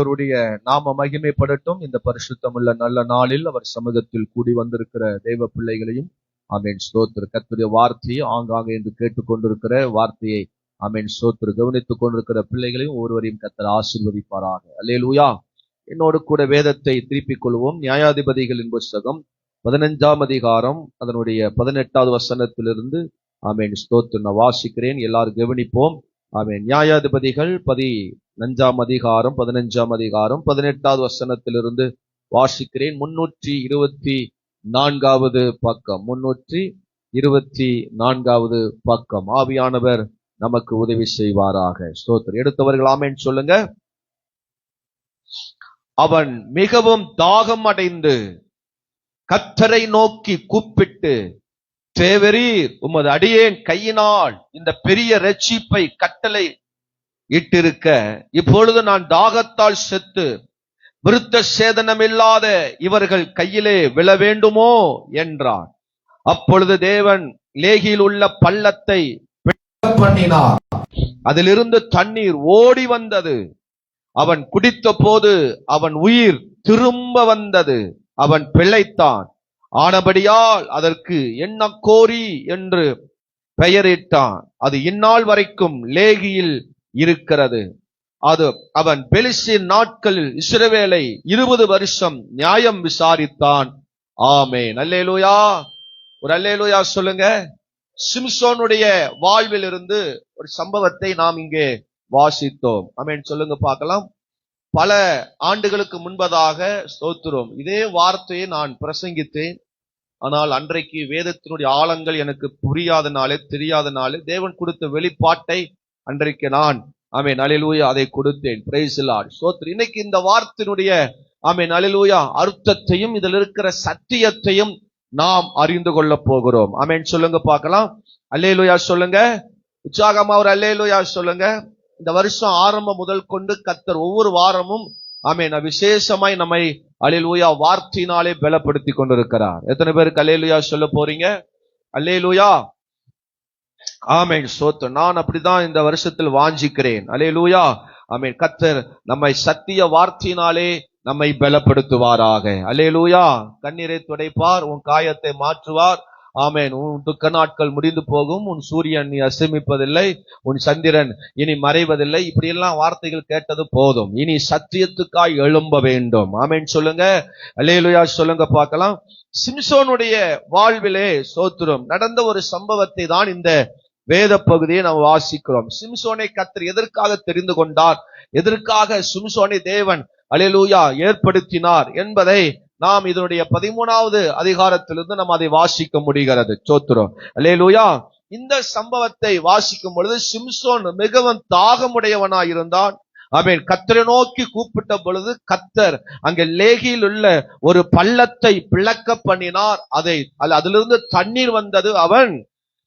ஆண்டவருடைய நாம மகிமைப்படட்டும். இந்த பரிசுத்தமுள்ள நல்ல நாளில் அவர் சமூகத்தில் கூடி வந்திருக்கிற தெய்வ பிள்ளைகளையும் ஆமென் ஸ்தோத்திர. கர்த்தருடைய வார்த்தையை ஆங்காங்கே என்று கேட்டுக்கொண்டிருக்கிற வார்த்தையை ஆமென் ஸ்தோத்திர கவனித்துக் கொண்டிருக்கிற பிள்ளைகளையும் ஒருவரையும் கர்த்தர் ஆசீர்வதிப்பாராக. அல்லேலூயா. என்னோடு கூட வேதத்தை திருப்பிக் கொள்வோம். நியாயாதிபதிகளின் புஸ்தகம் 15ஆம் அதிகாரம் அதனுடைய 18வது வசனத்திலிருந்து ஆமென் ஸ்தோத்திர நான் வாசிக்கிறேன். எல்லாரும் கவனிப்போம். ஆமென். நியாயாதிபதிகள் 15ஆம் அதிகாரம் 18வது வசனத்திலிருந்து வாசிக்கிறேன். 324வது பக்கம். 324வது பக்கம். ஆவியானவர் நமக்கு உதவி செய்வாராக. ஸ்தோத்திரம். எடுத்தவர்கள் ஆமென் சொல்லுங்க. அவன் மிகவும் தாகம் அடைந்து கர்த்தரை நோக்கி கூப்பிட்டு, தேவரீர் உமது அடியேன் கையினால் இந்த பெரிய இரட்சிப்பை கட்டளை இட்டிருக்க இப்பொழுது நான் தாகத்தால் செத்து விருத்த சேதனமில்லாத இவர்கள் கையிலே விழ வேண்டுமோ என்றான். அப்பொழுது தேவன் லேகியில் உள்ள பள்ளத்தை பண்ணினார். அதிலிருந்து தண்ணீர் ஓடி வந்தது. அவன் குடித்த போது அவன் உயிர் திரும்ப வந்தது. அவன் பிழைத்தான். ஆனபடியால் அதற்கு எண்ணக்கோரி என்று பெயரிட்டான். அது இந்நாள் வரைக்கும் லேகியில் இருக்கிறது. அது அவன் பெலிஸ்தீன் நாட்களில் இஸ்ரவேலை 20 வருஷம் நியாயம் விசாரித்தான். ஆமென். அல்லேலூயா. ஒரு அல்லேலூயா சொல்லுங்க. சிம்சோனுடைய வாழ்வில் இருந்து ஒரு சம்பவத்தை நாம் இங்கே வாசித்தோம். ஆமென் சொல்லுங்க பார்க்கலாம். பல ஆண்டுகளுக்கு முன்பதாக ஸ்தோத்திரம் இதே வார்த்தையை நான் பிரசங்கித்தேன். ஆனால் அன்றைக்கு வேதத்தினுடைய ஆழங்கள் எனக்கு புரியாதனாலே தெரியாதனாலே தேவன் கொடுத்த வெளிப்பாட்டை அன்றைக்கு நான் ஆமென் அல்லேலூயா அதை கொடுத்தேன். Praise the Lord. ஸ்தோத்திரம். இன்னைக்கு இந்த வார்த்தையினுடைய ஆமென் அல்லேலூயா அர்த்தத்தையும் இதில் இருக்கிற சத்தியத்தையும் நாம் அறிந்து கொள்ள போகிறோம். ஆமென் சொல்லுங்க பார்க்கலாம். அல்லேலூயா சொல்லுங்க. உற்சாகமா ஒரு அல்லேலூயா சொல்லுங்க. இந்த வருஷம் ஆரம்பம் முதல் கொண்டு கர்த்தர் ஒவ்வொரு வாரமும் ஆமென் விசேஷமாய் நம்மை அல்லேலூயா வார்த்தையினாலே பலப்படுத்தி கொண்டிருக்கிறார். எத்தனை பேருக்கு அல்லேலூயா சொல்ல போறீங்க? அல்லேலூயா. ஆமென் ஸ்தோத்திரம். நான் அப்படிதான் இந்த வருஷத்தில் வாஞ்சிக்கிறேன். அல்லேலூயா. ஆமென். கர்த்தர் நம்மை சத்திய வார்த்தையினாலே நம்மை பலப்படுத்துவாராக. அல்லேலூயா. கண்ணீரை துடைப்பார், உன் காயத்தை மாற்றுவார். ஆமென். உன் துக்க நாட்கள் முடிந்து போகும். உன் சூரியன் நீ அஸ்தமிப்பதில்லை, உன் சந்திரன் இனி மறைவதில்லை. இப்படி எல்லாம் வார்த்தைகள் கேட்டது போதும். இனி சத்தியத்துக்காய் எழும்ப வேண்டும். ஆமென் சொல்லுங்க. அல்லேலூயா சொல்லுங்க பார்க்கலாம். சிம்சோனுடைய வாழ்விலே ஸ்தோத்திரம் நடந்த ஒரு சம்பவத்தை தான் இந்த வேத பகுதியை நாம் வாசிக்கிறோம். சிம்சோனை கர்த்தர் எதற்காக தெரிந்து கொண்டார், எதற்காக சிம்சோனை தேவன் அல்லேலூயா ஏற்படுத்தினார் என்பதை நாம் இதனுடைய 13வது அதிகாரத்திலிருந்து நாம் அதை வாசிக்க முடிகிறது. ஸ்தோத்திரம். அல்லேலூயா. இந்த சம்பவத்தை வாசிக்கும் பொழுது சிம்சோன் மிகவும் தாகமுடையவனாயிருந்தான். ஆமென். கர்த்தரை நோக்கி கூப்பிட்ட பொழுது கர்த்தர் அங்கே லேகியில் உள்ள ஒரு பள்ளத்தை பிளக்க பண்ணினார். அதிலிருந்து தண்ணீர் வந்தது. அவன்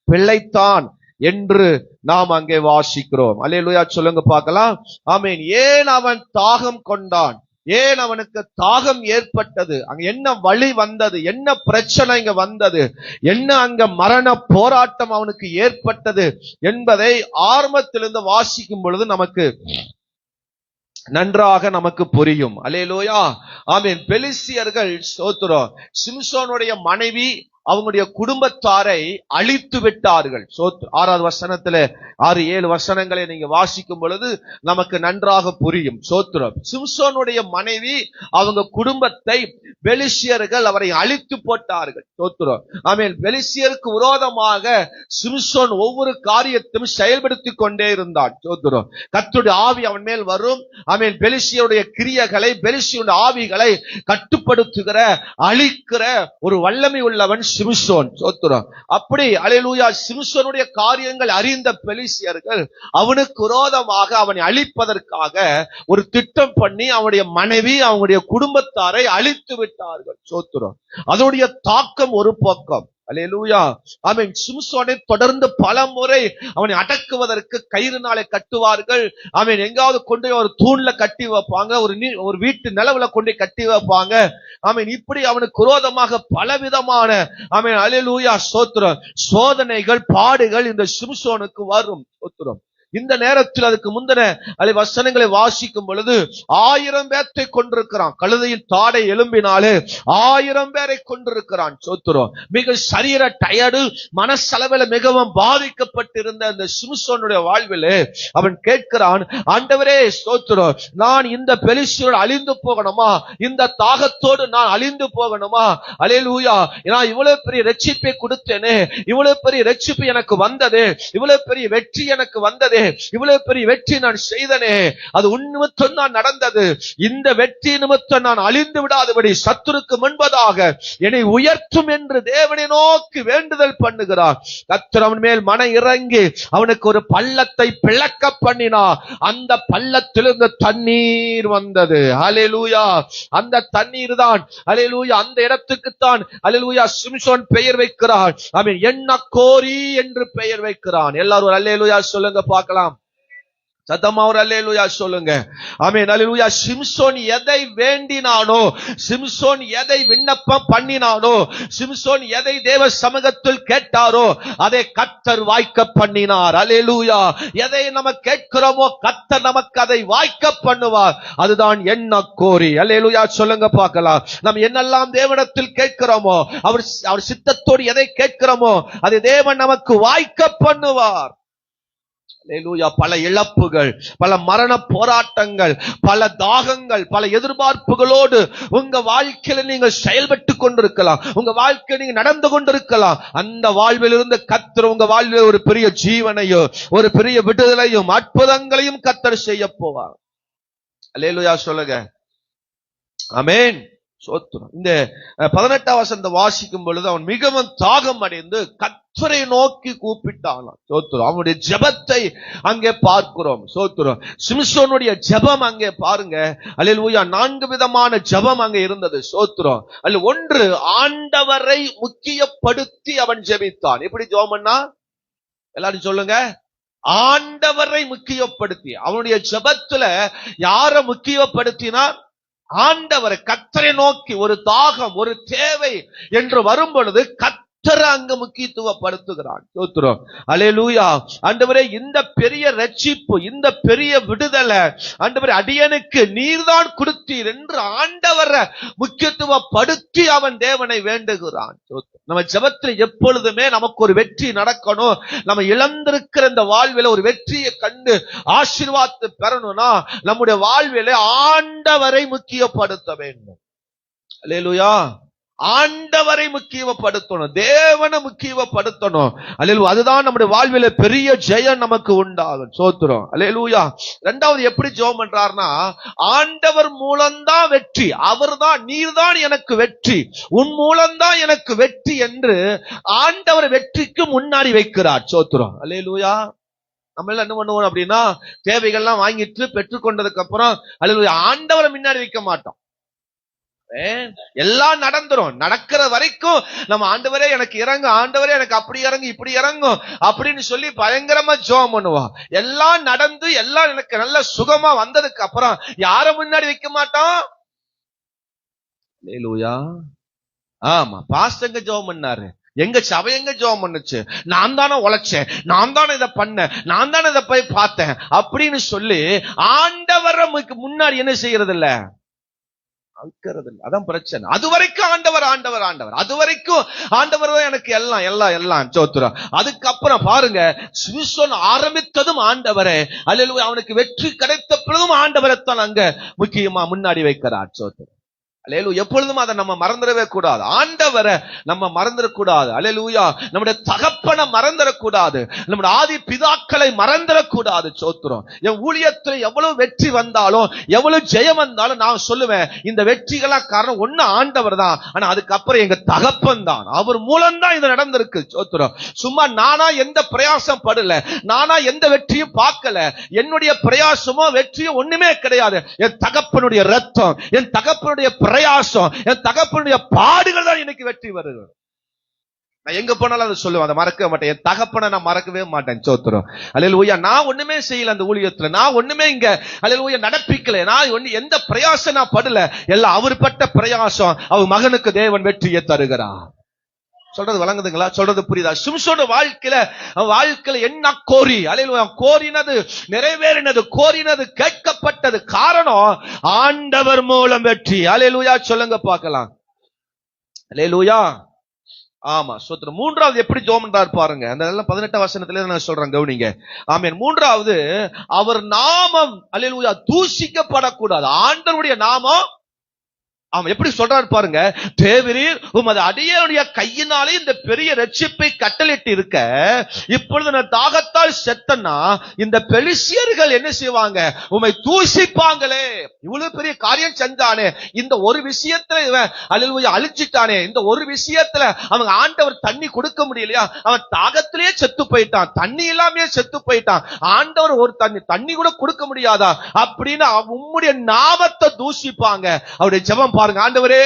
பிழைத்தான் என்று நாம் அங்கே வாசிக்கிறோம். அல்லேலூயா சொல்லுங்க பார்க்கலாம். ஆமென். ஏன் அவன் தாகம் கொண்டான், ஏன் அவனுக்கு தாகம் ஏற்பட்டது, அங்க என்ன வழி வந்தது, என்ன பிரச்சனை இங்க வந்தது, என்ன அங்க மரண போராட்டம் அவனுக்கு ஏற்பட்டது என்பதை ஆரம்பத்திலிருந்து வாசிக்கும் பொழுது நமக்கு நன்றாக நமக்கு புரியும். அல்லேலூயா. ஆமென். பெலிஸ்தியர்கள் ஸ்தோத்திரம் சிம்சோனுடைய மனைவி அவங்களுடைய குடும்பத்தாரை அழித்து விட்டார்கள். 6வது வசனத்துல 6-7 வசனங்களை நீங்க வாசிக்கும் பொழுது நமக்கு நன்றாக புரியும். சோத்திரம். சிம்சோனுடைய மனைவி அவங்க குடும்பத்தை பெலிஸ்தியர்கள் அவரை அழித்து போட்டார்கள். சோத்திரம். ஆமென். பெலிஸ்தியருக்கு விரோதமாக சிம்சோன் ஒவ்வொரு காரியத்தையும் செயல்படுத்திக் கொண்டே இருந்தான். சோத்திரம். கர்த்தருடைய ஆவி அவன் மேல் வரும். ஆமென். பெலிஸ்தியருடைய கிரியைகளை, பெலிஸ்தியருடைய ஆவிகளை கட்டுப்படுத்துகிற அழிக்கிற ஒரு வல்லமை உள்ளவன் சிம்சோன். சோத்திரம். அப்படி அல்லேலூயா சிம்சோனுடைய காரியங்கள் அறிந்த பெலிஸ்தியர்கள் அவனுக்கு விரோதமாக அவனை அழிப்பதற்காக ஒரு திட்டம் பண்ணி அவனுடைய மனைவி அவனுடைய குடும்பத்தாரை அழித்து விட்டார்கள். சோத்திரம். அதனுடைய தாக்கம் ஒரு பக்கம். அல்லேலூயா. ஆமென். சிம்சோனை தொடர்ந்து பல முறை அவனை அடக்குவதற்கு கயிறுனாலே கட்டுவார்கள். ஆமென். எங்காவது கொண்டு ஒரு தூண்ல கட்டி வைப்பாங்க, ஒரு வீட்டு நிலவுல கொண்டு கட்டி வைப்பாங்க. ஆமென். இப்படி அவனுக்கு விரோதமாக பலவிதமான ஆமென் அல்லேலூயா ஸ்தோத்திரம் சோதனைகள் பாடுகள் இந்த சிம்சோனுக்கு வரும். ஸ்தோத்திரம். இந்த நேரத்தில் அதுக்கு முந்தின வசனங்களை வாசிக்கும் பொழுது 1000 பேர்த்தை கொண்டிருக்கிறான். கழுதையின் தாடை எலும்பினாலே 1000 பேரை கொண்டிருக்கிறான். சோத்திரம். மிக சரீர டயர்டு, மனசளவில் மிகவும் பாதிக்கப்பட்டிருந்த அந்த சிம்சோனுடைய வாழ்விலே அவன் கேட்கிறான், ஆண்டவரே ஸ்தோத்திரம், நான் இந்த பெலிஸ்தியரோடு அழிந்து போகணுமா? இந்த தாகத்தோடு நான் அழிந்து போகணுமா? அல்லேலூயா. நான் இவ்வளவு பெரிய ரட்சிப்பை கொடுத்தேனே, இவ்வளவு பெரிய ரட்சிப்பு எனக்கு வந்ததே, இவ்வளவு பெரிய வெற்றி எனக்கு வந்ததே, இவ்வளவு பெரிய வெற்றி நான் செய்தனே, அது உன் நிமித்தம் தான் நடந்தது. இந்த வெற்றி நிமித்தம் நான் அழிந்து விடாதபடி சத்துருக்கு முன்பதாக என்னை உயர்த்தும் என்று தேவனை நோக்கி வேண்டுதல் பண்ணுகிறார். கர்த்தர் அவன் மேல் மன இறங்கி அவனுக்கு ஒரு பள்ளத்தை பிளக்க பண்ணினார். அந்த பள்ளத்திலிருந்து தண்ணீர் வந்தது. ஹல்லேலூயா. அந்த தண்ணீர் தான், ஹல்லேலூயா, அந்த இடத்துக்குத்தான் ஹல்லேலூயா சிம்சோன் பெயர் வைக்கிறார். அவன் எண்ணக்கோரி என்று பெயர் வைக்கிறான். எல்லாரும் ஒரு அல்லேலூயா சொல்லுங்க பார்க்கலாம். சத்தமா ஒரு அல்லேலூயா சொல்லுங்க. ஆமென். அல்லேலூயா. சிம்சோன் எதை வேண்டினானோ, சிம்சோன் எதை விண்ணப்பம் பண்ணினானோ, சிம்சோன் எதை தேவ சமூகத்தில் கேட்டாரோ அதை கர்த்தர் வாய்க்க பண்ணினார். அல்லேலூயா. எதை நம்ம கேட்கிறோமோ கர்த்தர் நமக்கு அதை வாய்க்க பண்ணுவார். அதுதான் எண்ணக்கோரி. அல்லேலூயா சொல்லுங்க பார்க்கலாம். நாம் என்னெல்லாம் தேவனிடத்தில் கேட்கிறோமோ, அவர் சித்தத்தோடு எதை கேட்கிறோமோ அதை தேவன் நமக்கு வாய்க்க பண்ணுவார். அல்லேலூயா. பல இழப்புகள், பல மரண போராட்டங்கள், பல தாகங்கள், பல எதிர்பார்ப்புகளோடு உங்க வாழ்க்கையில நீங்க செயல்பட்டு கொண்டிருக்கலாம், உங்க வாழ்க்கையில நீங்க நடந்து கொண்டிருக்கலாம். அந்த வாழ்விலிருந்து கர்த்தர் உங்க வாழ்வில் ஒரு பெரிய ஜீவனையும் ஒரு பெரிய விடுதலையும் அற்புதங்களையும் கர்த்தர் செய்ய போவார். அல்லேலூயா சொல்லுங்க. ஆமென். சோத்திரம். இந்த 18ஆம் வசனத்தை வாசிக்கும் பொழுது அவன் மிகவும் தாகம் அடைந்து கர்த்தரை நோக்கி கூப்பிட்டான். சோத்திரம். அவனுடைய ஜெபத்தை அங்கே பார்க்கிறோம். சோத்திரம். சிம்சோனுடைய ஜெபம் அங்கே பாருங்க. அல்லேலூயா. 4 விதமான ஜெபம் அங்கே இருந்தது. சோத்திரம். அல்ல ஒன்று, ஆண்டவரை முக்கியப்படுத்தி அவன் ஜெபித்தான். எப்படி ஜெபம் பண்ணா? எல்லாரும் சொல்லுங்க. ஆண்டவரை முக்கியப்படுத்தி. அவனுடைய ஜெபத்துல யாரை முக்கியப்படுத்தினார்? ஆண்டவரை, கர்த்தரை நோக்கி. ஒரு தாகம், ஒரு தேவை என்று வரும் பொழுது கர்த்தரை அங்க முக்கியத்துவப்படுத்துகிறான். சோத்திரம். அல்லேலூயா. ஆண்டவரே, இந்த பெரிய ரட்சிப்பு, இந்த பெரிய விடுதலை ஆண்டவரே அடியனுக்கு நீர்தான் கொடுத்தீர் என்று ஆண்டவரை முக்கியத்துவப்படுத்தி அவன் தேவனை வேண்டுகிறான். நம்ம ஜெபத்தில் எப்பொழுதுமே நமக்கு ஒரு வெற்றி நடக்கணும், நம்ம இழந்திருக்கிற இந்த வாழ்வில ஒரு வெற்றியை கண்டு ஆசீர்வாதத்தை பெறணும்னா நம்முடைய வாழ்வில ஆண்டவரை முக்கியப்படுத்த வேண்டும். அல்லேலூயா. ஆண்டவரை முக்கியப்படுத்தணும், தேவனை முக்கியப்படுத்தணும். அல்லேலூயா. அதுதான் நம்முடைய வாழ்வில பெரிய ஜெயம் நமக்கு உண்டாகும். சோத்திரம். அல்லேலூயா. இரண்டாவது எப்படி ஜெபம் பண்றார்னா, ஆண்டவர் மூலம்தான் வெற்றி, அவர்தான், நீர்தான் எனக்கு வெற்றி, உன் மூலம்தான் எனக்கு வெற்றி என்று ஆண்டவர் வெற்றிக்கு முன்னாடி வைக்கிறார். சோத்திரம். அல்லேலூயா. நம்ம எல்லாம் என்ன பண்ணுவோம் அப்படின்னா, தேவைகள்லாம் வாங்கிட்டு பெற்றுக்கொண்டதுக்கு அப்புறம் அல்லேலூயா ஆண்டவரை முன்னாடி வைக்க மாட்டோம். எல்லாம் நடந்துரும். நடக்கிற வரைக்கும் நம்ம ஆண்டவரே எனக்கு இறங்கு, ஆண்டவரே எனக்கு அப்படி இறங்கு, இப்படி இறங்கும் அப்படின்னு சொல்லி பயங்கரமா ஜெபம் பண்ணுவோம். எல்லாம் நடந்து எல்லாம் எனக்கு நல்ல சுகமா வந்ததுக்கு அப்புறம் யார முன்னாடி வைக்க மாட்டோம். அல்லேலூயா. ஆமா, பாஸ்டங்க ஜெபம் பண்ணாரு, எங்க சபை எங்க ஜெபம் பண்ணுச்சு, நான் தானே உழைச்சேன், நான் தானே இதை பண்ணேன், நான் தானே இதை போய் பார்த்தேன் அப்படின்னு சொல்லி ஆண்டவரை முன்னாடி என்ன செய்யறது இல்ல, அதான் பிரச்சனை. அது வரைக்கும் ஆண்டவர் ஆண்டவர் ஆண்டவர், அது வரைக்கும் ஆண்டவர் தான் எனக்கு எல்லாம் எல்லாம் எல்லாம். சோத்திரம். அதுக்கப்புறம் பாருங்க, சிம்சோன் ஆரம்பித்ததும் ஆண்டவரே. அல்லேலூயா. அவனுக்கு வெற்றி கிடைத்த பிறகும் ஆண்டவரைத்தான் அங்க முக்கியமா முன்னாடி வைக்கிறார். சோத்திரம். அல்லேலூயா. எப்பொழுதும் அதை நம்ம மறந்துடவே கூடாது. ஆண்டவரை நம்ம மறந்துடக்கூடாது. அல்லேலூயா. நம்முடைய தகப்பனை மறந்துடக்கூடாது, நம்முடைய ஆதி பிதாக்களை மறந்துடக்கூடாது. சோத்திரம். என் ஊழியத்தில் எவ்வளவு வெற்றி வந்தாலும் எவ்வளவு ஜெயம் வந்தாலும் நான் சொல்லுவேன், இந்த வெற்றிகளாம் காரணம் ஒண்ணு ஆண்டவர் தான், ஆனா அதுக்கப்புறம் எங்க தகப்பன் தான், அவர் மூலம் தான் இது நடந்திருக்கு. சோத்திரம். சும்மா நானா எந்த பிரயாசம் படல, நானா எந்த வெற்றியும் பார்க்கல, என்னுடைய பிரயாசமோ வெற்றியோ ஒண்ணுமே கிடையாது. என் தகப்பனுடைய ரத்தம், என் தகப்பனுடைய பிரயாசம், என் தகப்பனுடைய பாடுகள் தான் எனக்கு வெற்றி வருது. நான் எங்க போனாலும் அதை சொல்லுவேன், அதை மறக்க மாட்டேன். என் தகப்பனை நான் மறக்கவே மாட்டேன். சோத்திரம். அல்லேலூயா. நான் ஒண்ணுமே செய்யல அந்த ஊழியத்துல, நான் ஒண்ணுமே இங்க அல்லேலூயா நடப்பிக்கல, நான் எந்த பிரயாசம் நான் படல, எல்லாம் அவர் பட்ட பிரயாசம். அவர் மகனுக்கு தேவன் வெற்றியை தருகிறார். சொல்றது வழங்குதுங்களா? சொல்றது புரியுதா? சிம்சோன் வாழ்க்கையில என்ன கோரி, அல்லேலூயா, கோரினது நிறைவேறினது, கோரினது கேட்கப்பட்டது. காரணம் ஆண்டவர் மூலம் வெற்றி. அல்லேலூயா சொல்லுங்க பார்க்கலாம். அல்லேலூயா. ஆமா, ஸ்தோத்திரம். மூன்றாவது எப்படி ஜெபம் பண்றாரு பாருங்க. அந்த 18 வசனத்துல நான் சொல்றேன், கவனிங்க. ஆமென். மூன்றாவது, அவர் நாமம் அல்லேலூயா தூஷிக்கப்படக்கூடாது. ஆண்டவருடைய நாமம் அவன் எப்படி சொல்றாரு பாருங்க. தேவரீர் உமது அடியேனுடைய கையினாலே இந்த பெரிய ரட்சிப்பை கட்டளிட்டு இருக்க, இப்பொழுது நான் தாகத்தால் செத்தனா இந்த பெலிஸ்தியர்கள் என்ன செய்வாங்க? உம்மை தூஷிப்பாங்களே. இவ்வளவு பெரிய காரியம் செஞ்சானே, இந்த ஒரு விஷயத்துல இவன் அல்லேலூயா அழிச்சிட்டானே, இந்த ஒரு விஷயத்துல அவங்க ஆண்டவர் தண்ணி கொடுக்க முடியலையா, அவன் தாகத்திலேயே செத்து போயிட்டான், தண்ணி இல்லாமே செத்து போயிட்டான், ஆண்டவர் ஒரு தண்ணி கூட கொடுக்க முடியாதா அப்படின்னு உம்முடைய நாமத்தை தூஷிப்பாங்க. அவருடைய ஜெபம் பாருங்க. ஆண்டவரே,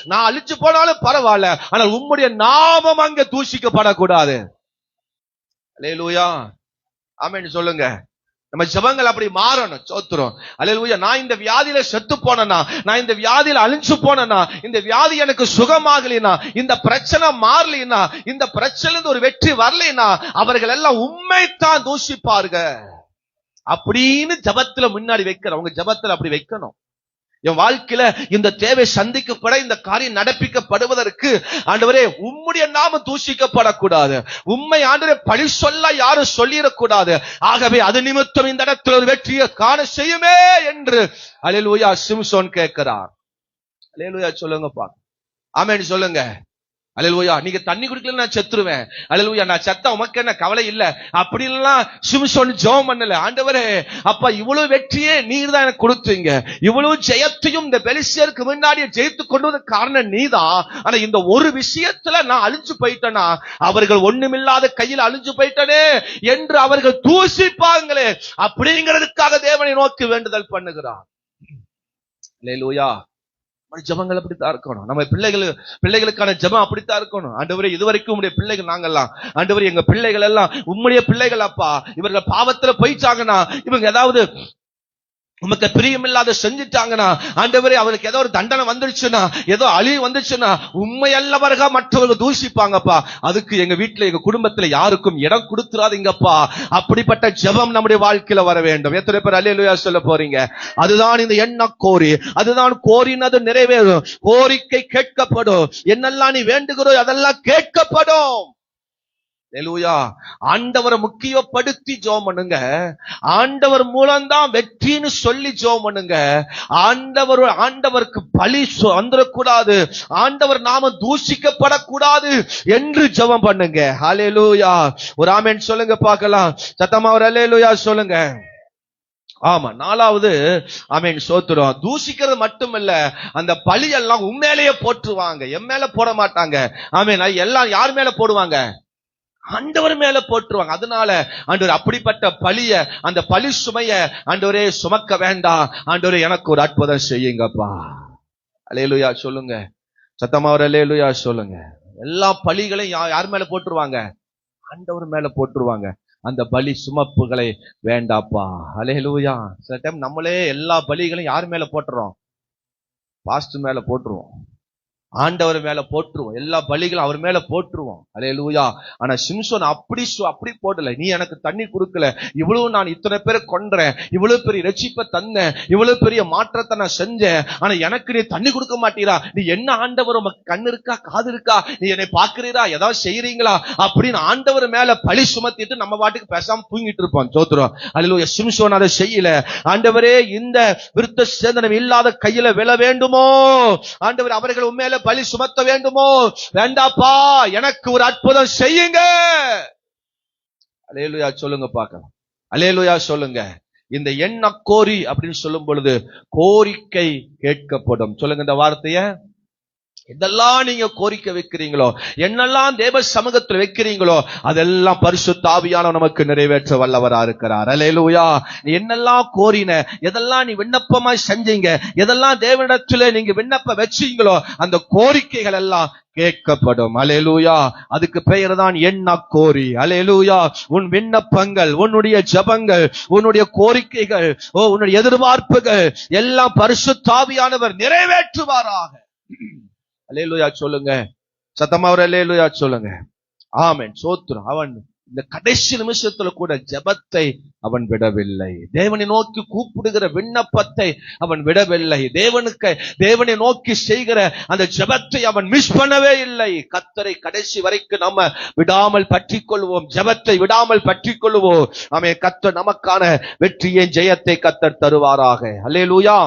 நான் அழிச்சு போனாலும் பரவாயில்ல, ஆனால் உம்முடைய நாமம் அங்க தூஷிக்கப்படக்கூடாது. அல்லேலூயா. ஆமென் சொல்லுங்க. நம்ம ஜெபங்கள் அப்படி மாறணும். ஸ்தோத்திரம். அல்லேலூயா. நான் இந்த வியாதியில செத்து போனேனா, நான் இந்த வியாதியில அழிஞ்சு போனேனா, இந்த வியாதி எனக்கு சுகமாகலைனா, இந்த பிரச்சனை மாறலைனா, இந்த பிரச்சனையிலிருந்து ஒரு வெற்றி வரலைனா, அவர்கள் எல்லாம் உண்மைத்தான் தூஷிப்பார்கள் அப்படின்னு ஜெபத்துல முன்னாடி வைக்கிற. உங்க ஜெபத்துல அப்படி வைக்கணும். என் வாழ்க்கையில இந்த தேவை சந்திக்கப்பட, இந்த காரியம் நடப்பிக்கப்படுவதற்கு ஆண்டவரே உம்முடைய நாமம் தூஷிக்கப்படக்கூடாது, உம்மை ஆண்டவரே பழி சொல்ல யாரும் சொல்லிடக்கூடாது. ஆகவே அது நிமித்தம் இந்த இடத்துல ஒரு வெற்றியை காண செய்யுமே என்று அல்லேலூயா சிம்சோன் கேட்கிறார். அல்லேலூயா சொல்லுங்கப்பா. ஆமென் சொல்லுங்க. அல்லேலூயா. நீங்க தண்ணி குடிக்கல நான் செத்துருவேன், அல்லேலூயா, நான் செத்தா உமக்கு என்ன கவலை இல்ல அப்படின்லாம் சிம்சோன் ஜெபம் பண்ணல. ஆண்டவரே, அப்பா இவ்வளவு வெற்றியே நீர் தான் எனக்கு கொடுத்தீங்க, இவ்வளவு ஜெயத்தையும் இந்த பெலிஸ்தியருக்கு முன்னாடியே ஜெயித்து கொண்டு வந்த காரணம் நீதான். ஆனா இந்த ஒரு விஷயத்துல நான் அழிஞ்சு போயிட்டேனா, அவர்கள் ஒண்ணுமில்லாத கையில் அழிஞ்சு போயிட்டனே என்று அவர்கள் தூசிப்பாங்களே அப்படிங்கிறதுக்காக தேவனை நோக்கி வேண்டுதல் பண்ணுகிறார். அல்லேலூயா. ஜெபங்கள் அப்படித்தான் இருக்கணும். நம்ம பிள்ளைகளுக்கான ஜெபம் அப்படித்தான் இருக்கணும். ஆண்டவரே, இதுவரைக்கும் உம்முடைய பிள்ளைகள் நாங்கெல்லாம், ஆண்டவரே எங்க பிள்ளைகள் எல்லாம் உம்முடைய பிள்ளைகள் அப்பா, இவர்கள் பாவத்துல போயிட்டாங்கன்னா, இவங்க ஏதாவது உமக்கு பிரியமில்லாத செஞ்சுட்டாங்கன்னா, ஆண்டவரே அவருக்கு ஏதோ ஒரு தண்டனை வந்துடுச்சுன்னா, ஏதோ அழிவு வந்துச்சுன்னா, உண்மையல்லவர்களா மற்றவர்கள் தூஷிப்பாங்கப்பா. அதுக்கு எங்க வீட்டுல எங்க குடும்பத்துல யாருக்கும் இடம் கொடுத்துறாதீங்கப்பா. அப்படிப்பட்ட ஜெபம் நம்முடைய வாழ்க்கையில வர வேண்டும். எத்தனை பேர் அல்லேலூயா சொல்ல போறீங்க? அதுதான் இந்த எண்ண கோரி, அதுதான் கோரினது நிறைவேறும், கோரிக்கை கேட்கப்படும். என்னெல்லாம் நீ வேண்டுகிறோ அதெல்லாம் கேட்கப்படும். அல்லேலூயா. ஆண்டவரை முக்கியப்படுத்தி ஜெபம் பண்ணுங்க. ஆண்டவர் மூலம்தான் வெற்றின்னு சொல்லி ஜெபம் பண்ணுங்க. ஆண்டவருக்கு பலி வந்துடக்கூடாது, ஆண்டவர் நாம தூஷிக்கப்படக்கூடாது என்று ஜெபம் பண்ணுங்க. அல்லேலூயா. ஒரு ஆமென் சொல்லுங்க பார்க்கலாம். சத்தமா ஒரு அல்லேலூயா சொல்லுங்க. ஆமா. நாலாவது, ஆமென் ஸ்தோத்திரம், தூஷிக்கிறது மட்டுமல்ல, அந்த பழி எல்லாம் உண்மையிலேயே போட்டுருவாங்க, என் மேல போட மாட்டாங்க. ஆமென். எல்லாம் யார் மேல போடுவாங்க? ஆண்டவர் மேல போட்டுருவாங்க. அதனால ஆண்டவர் அப்படிப்பட்ட பழிய, அந்த பழி சுமைய ஆண்டவரே சுமக்க வேண்டாம். ஆண்டவரே எனக்கு ஒரு அற்புதம் செய்யுங்கப்பா. அல்லேலூயா சொல்லுங்க. சத்தமா ஒரு அல்லேலூயா சொல்லுங்க. எல்லா பழிகளையும் யார் மேல போட்டுருவாங்க? ஆண்டவர் மேல போட்டுருவாங்க. அந்த பலி சுமப்புகளை வேண்டாப்பா. அல்லேலூயா. சில டைம் நம்மளே எல்லா பலிகளையும் யார் மேல போட்டுறோம்? பாஸ்டர் மேல போட்டுருவோம், ஆண்டவர் மேல போட்டுருவோம், எல்லா பலிகளும் அவர் மேல போட்டுருவோம். அல்லேலூயா. ஆனா சிம்சோன் அப்படி போடல. நீ எனக்கு தண்ணி கொடுக்கல, இவ்வளவு நான் இத்தனை பேரை கொன்றேன், இவ்வளவு பெரிய ரட்சிப்பை தந்தேன், இவ்வளவு பெரிய மாற்றத்தை நான் செஞ்சேன், ஆனா எனக்கு நீ தண்ணி கொடுக்க மாட்டீரா? நீ என்ன ஆண்டவர், உமக்கு கண்ணு இருக்கா, காது இருக்கா, நீ என்னை பாக்குறீரா, ஏதாவது செய்யறீங்களா அப்படின்னு ஆண்டவர் மேல பழி சுமத்திட்டு நம்ம பாட்டுக்கு பேசாம தூங்கிட்டு இருப்போம். சோத்திரம். அல்லேலூயா. சிம்சோன் அதை செய்யல. ஆண்டவரே, இந்த விருத்த சேதனம் இல்லாத கையில விழ வேண்டுமோ? ஆண்டவர் அவர்கள் உண்மையில பலி சுமத்த வேண்டுமோ? வேண்டாப்பா, எனக்கு ஒரு அற்புதம் செய்யுங்க. அல்லேலூயா சொல்லுங்க பார்க்கலாம். அல்லேலூயா சொல்லுங்க. இந்த எண்ண கோரி அப்படின்னு சொல்லும் பொழுது கோரிக்கை கேட்கப்படும். சொல்லுங்க இந்த வார்த்தைய. இதெல்லாம் நீங்க கோரிக்கை வைக்கிறீங்களோ, என்னெல்லாம் தேவ சமூகத்தில் வைக்கிறீங்களோ, அதெல்லாம் பரிசுத்த ஆவியானவர் நமக்கு நிறைவேற்ற வல்லவரா இருக்கிறார். அல்லேலூயா. நீ என்னெல்லாம் கோரின, எதெல்லாம் நீ விண்ணப்பமாய் செஞ்சீங்க, எதெல்லாம் தேவனிடத்துல நீங்க விண்ணப்ப வச்சீங்களோ, அந்த கோரிக்கைகள் எல்லாம் கேட்கப்படும். அல்லேலூயா. அதுக்கு பெயர் தான் எண்ண கோரி. அல்லேலூயா. உன் விண்ணப்பங்கள், உன்னுடைய ஜெபங்கள், உன்னுடைய கோரிக்கைகள், உன்னுடைய எதிர்பார்ப்புகள் எல்லாம் பரிசுத்த ஆவியானவர் நிறைவேற்றுவாராக. அல்லேலூயா சொல்லுங்க. சத்தமா ஒரு அல்லேலூயா சொல்லுங்க. ஆமென். சோத்திரம். அவன் இந்த கடைசி நிமிஷத்துல கூட ஜெபத்தை அவன் விடவில்லை. தேவனை நோக்கி கூப்பிடுகிற விண்ணப்பத்தை அவன் விடவில்லை. தேவனை நோக்கி செய்கிற அந்த ஜெபத்தை அவன் மிஸ் பண்ணவே இல்லை. கர்த்தரை கடைசி வரைக்கும் நம்ம விடாமல் பற்றிக் கொள்வோம். ஜெபத்தை விடாமல் பற்றிக் கொள்வோம். ஆமென். கர்த்தர் நமக்கான வெற்றியை ஜெயத்தை கர்த்தர் தருவாராக. அல்லேலூயா.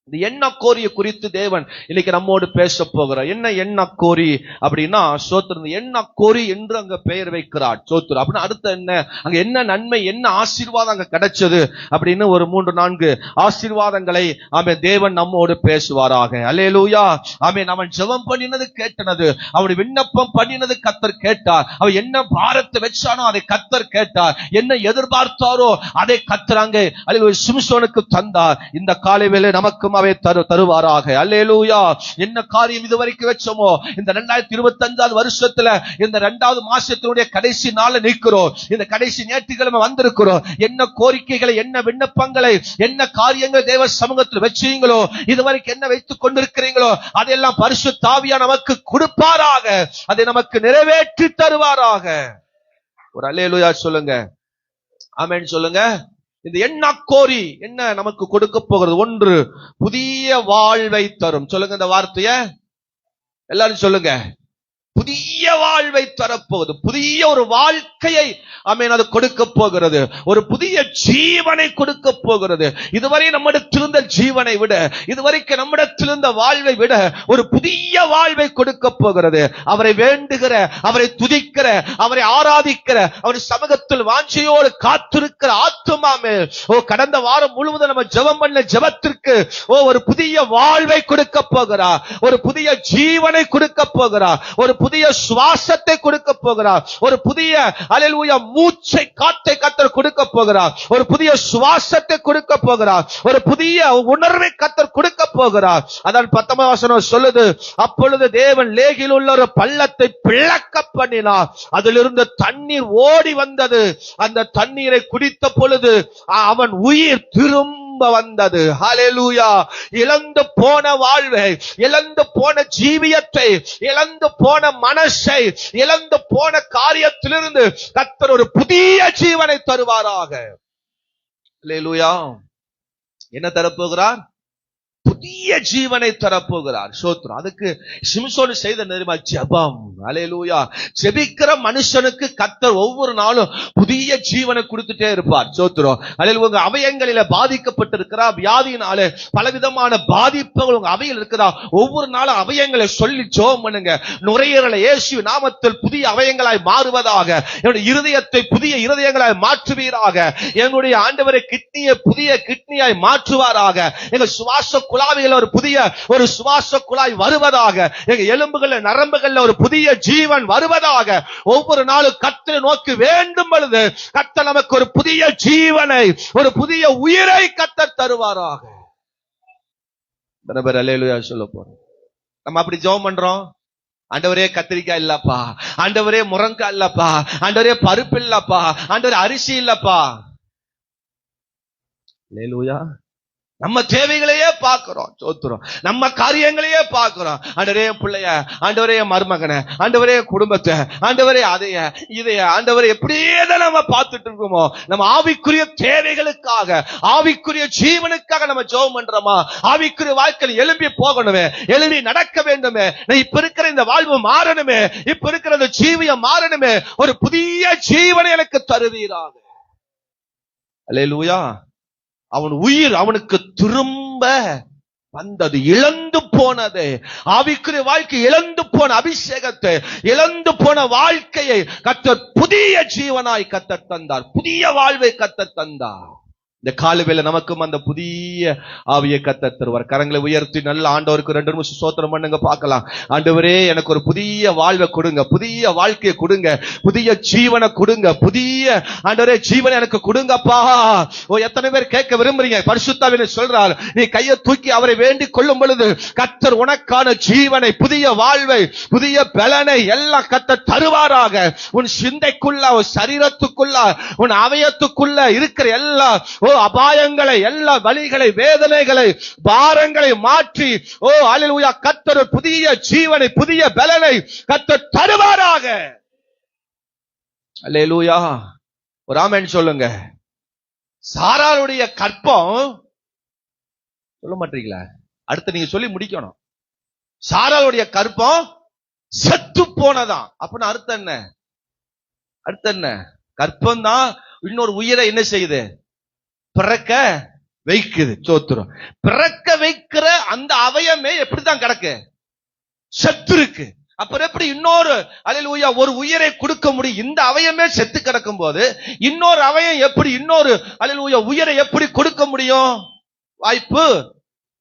இந்த எண்ணக்கோரிய குறித்து தேவன் இன்னைக்கு நம்மோடு பேச போகிறார். என்ன எண்ணக்கோரி அப்படின்னா சோத்திரம். எண்ணக்கோரி என்று அங்க பெயர் வைக்கிறார். சோத்திரம் அப்படின்னா அடுத்த என்ன, அங்க என்ன நன்மை, என்ன ஆசீர்வாதம் அங்க கிடைச்சது அப்படின்னு ஒரு 3-4 ஆசீர்வாதங்களை ஆமென் தேவன் நம்மோடு பேசுவாராக. அல்லேலூயா. ஆமென். அவன் ஜெபம் பண்ணினது கேட்டனது, அவன் விண்ணப்பம் பண்ணினது கர்த்தர் கேட்டார். அவன் என்ன பாரத்தை வச்சானோ அதை கர்த்தர் கேட்டார். என்ன எதிர்பார்த்தாரோ அதை கர்த்தர் அங்கே அல்லேலூயா சிம்சோனுக்கு தந்தார். இந்த காலை வேளை நமக்கு தருவாராக. அல்லேலூயா. என்ன காரியம் இதுவரைக்கும் வச்சோமோ இந்த 2025 வருஷத்துல இந்த 2வது மாசத்தினுடைய கடைசி நாள்ல நிற்கிறோம். இந்த கடைசி ஞாயிற்றுக்கிழமை வந்திருக்கிறோம். என்ன கோரிக்கைகளை, என்ன விண்ணப்பங்களை, என்ன காரியங்கள் தேவ சமூகத்தில் வச்சீங்களோ, இதுவரைக்கும் என்ன வைத்துக் கொண்டிருக்கிறீங்களோ அதெல்லாம் பரிசுத்த ஆவியானவர் நமக்கு கொடுப்பாராக. அதை நமக்கு நிறைவேற்றி தருவாராக. ஒரு அல்லேலூயா சொல்லுங்க. ஆமென் சொல்லுங்க. இந்த எண்ணக்கோரி என்ன நமக்கு கொடுக்க போகிறது? 1, புதிய வாழ்வை தரும். சொல்லுங்க இந்த வார்த்தைய எல்லாரும் சொல்லுங்க. புதிய வாழ்வை தரப்போகுது. புதிய ஒரு வாழ்க்கையை ஆமென் அது கொடுக்க போகிறது. ஒரு புதிய ஜீவனை கொடுக்க போகிறது. இதுவரை நம்மிடத்திலிருந்த ஜீவனை விட, இதுவரைக்கும் நம்மிடத்திலிருந்த வாழ்வை விட ஒரு புதிய வாழ்வை கொடுக்க போகிறது. அவரை வேண்டுகிற, அவரை துதிக்கிற, அவரை ஆராதிக்கிற, அவர் சமூகத்தில் வாஞ்சையோடு காத்திருக்கிற ஆத்துமாமே, கடந்த வாரம் முழுவதும் நம்ம ஜெபம் பண்ண ஜெபத்திற்கு ஒரு புதிய வாழ்வை கொடுக்க போகிறார். ஒரு புதிய ஜீவனை கொடுக்க போகிறார். ஒரு புதிய சுவாசத்தை கொடுக்க போகிறார். ஒரு புதிய அல்லேலூயா மூச்சை, காத்தை கர்த்தர் கொடுக்க போகிறார். ஒரு புதிய சுவாசத்தை கொடுக்க போகிறார். ஒரு புதிய உணர்வை கர்த்தர் கொடுக்க போகிறார். அதான் 10ஆம் வசனம் சொல்லுது, அப்பொழுது தேவன் லேகில் உள்ள ஒரு பள்ளத்தை பிளக்க பண்ணினார். அதிலிருந்து தண்ணீர் ஓடி வந்தது. அந்த தண்ணீரை குடித்த பொழுது அவன் உயிர் திரும்ப வந்தது. ஹல்லேலூயா. இழந்து போன வாழ்வை, இழந்து போன ஜீவியத்தை, இழந்து போன மனசை, இழந்து போன காரியத்திலிருந்து கர்த்தர் ஒரு புதிய ஜீவனை தருவாராக. ஹல்லேலூயா. என்ன தரப்போகிறார்? புதிய ஜீவனை தரப்போகிறார். சோத்திரம். அதுக்கு சிம்சோன் செய்த தெரியுமா? ஜெபம். அல்லேலூயா. ஜெபிக்கிற மனுஷனுக்கு கர்த்தர் ஒவ்வொரு நாளும் புதிய ஜீவனை கொடுத்துட்டே இருப்பார். சோத்திரம். அல்லேலூயா. அவயங்களில பாதிக்கப்பட்டிருக்கிறா, வியாதியினால பலவிதமான பாதிப்புகள் உங்க அவையில் இருக்கிறா, ஒவ்வொரு நாளும் அவயங்களை சொல்லி ஜெபம் பண்ணுங்க. நுரையீரலை இயேசு நாமத்தில் புதிய அவயங்களாய் மாறுவதாக. என்னுடைய இருதயத்தை புதிய இருதயங்களாய் மாற்றுவீராக. என்னுடைய ஆண்டவரை கிட்னியை புதிய கிட்னியாய் மாற்றுவாராக. எங்க சுவாச குழாய்கள் ஒரு புதிய ஒரு சுவாச குழாய் வருவதாக. எங்க எலும்புகள், நரம்புகள்ல ஒரு புதிய ஜீவன் வருவதாக. ஒவ்வொரு நாளும் கர்த்தரை நோக்கி வேண்டும் பொழுது கர்த்தர் நமக்கு ஒரு புதிய ஜீவனை, ஒரு புதிய உயிரை கர்த்தர் தருவாராக. அல்லேலூயா சொல்ல போறோம். நம்ம அப்படி ஜெபம் பண்றோம். ஆண்டவரே கத்திரிக்காய் இல்லப்பா, ஆண்டவரே முருங்கைக்காய் இல்லப்பா, ஆண்டவரே பருப்பு இல்லப்பா, ஆண்டவரே அரிசி இல்லப்பா. அல்லேலூயா. நம்ம தேவைகளையே பார்க்கிறோம். சோத்திரம். நம்ம காரியங்களையே பார்க்கிறோம். ஆண்டவரே பிள்ளைய, ஆண்டவரே மருமகனை, ஆண்டவரே குடும்பத்தை, ஆண்டவரே அதைய இதைய, ஆண்டவரே எப்படியே நம்ம பார்த்துட்டு இருக்கோமோ, நம்ம ஆவிக்குரிய தேவைகளுக்காக, ஆவிக்குரிய ஜீவனுக்காக நம்ம ஜெபம் பண்றோமா? ஆவிக்குரிய வாழ்க்கையில் எழும்பி போகணுமே, எழும்பி நடக்க வேண்டுமே, இப்ப இருக்கிற இந்த வாழ்வு மாறணுமே, இப்ப இருக்கிற இந்த ஜீவியம் மாறணுமே, ஒரு புதிய ஜீவனை எனக்கு தருவீராக. அல்லேலூயா. அவன் உயிர் அவனுக்கு திரும்ப வந்தது. இழந்து போனது ஆவிக்குரிய வாழ்க்கை, இழந்து போன அபிஷேகத்தை, இழந்து போன வாழ்க்கையை கர்த்தர் புதிய ஜீவனாய் கர்த்தர் தந்தார். புதிய வாழ்வை கர்த்தர் தந்தார். இந்த காலவேளை நமக்கும் அந்த புதிய ஆவியை கர்த்தர் தருவார். கரங்களை உயர்த்தி நல்ல ஆண்டவருக்கு 2 நிமிஷம் ஸ்தோத்திரம் பண்ணுங்க பார்க்கலாம். ஆண்டவரே எனக்கு ஒரு புதிய வாழ்வை கொடுங்க, புதிய வாழ்க்கையை கொடுங்க, புதிய ஜீவனை கொடுங்க, புதிய ஆண்டவரே ஜீவனை எனக்கு கொடுங்கப்பா. எத்தனை பேர் கேட்க விரும்புறீங்க? பரிசுத்த ஆவியானவர் சொல்றார், நீ கையை தூக்கி அவரை வேண்டிக் கொள்ளும் பொழுது கர்த்தர் உனக்கான ஜீவனை, புதிய வாழ்வை, புதிய பலனை எல்லாம் கர்த்தர் தருவாராக. உன் சிந்தைக்குள்ள, உன் சரீரத்துக்குள்ள, உன் அவயத்துக்குள்ள இருக்கிற எல்லா அபாயங்களை, எல்லா வலிகளை, வேதனைகளை, பாரங்களை மாற்றி அல்லேலூயா கர்த்தர் புதிய ஜீவனை, புதிய பலனை கர்த்தர் தருவாராக. அல்லேலூயா. ஒரு ஆமென் சொல்லுங்க. சாராளுடைய கற்பம் சொல்ல மாட்டீங்களா? அடுத்து நீங்க சொல்லி முடிக்கணும். சாராளுடைய கற்பம் செத்து போனதான். அப்படின்னு அர்த்தம் என்ன? அர்த்தம் என்ன? கற்பம் தான் இன்னொரு உயிரை என்ன செய்யுது? பிறக்க வைக்குது. சோத்திரம். பிறக்க வைக்கிற அந்த அவயமே எப்படித்தான் கிடக்கு? செத்து இருக்கு. அப்புறம் எப்படி இன்னொரு அல்லேலூயா ஒரு உயிரை கொடுக்க முடியும்? இந்த அவயமே செத்து கிடக்கும் போது இன்னொரு அவயம் எப்படி இன்னொரு அல்லேலூயா உயிரை எப்படி கொடுக்க முடியும்? வாய்ப்பு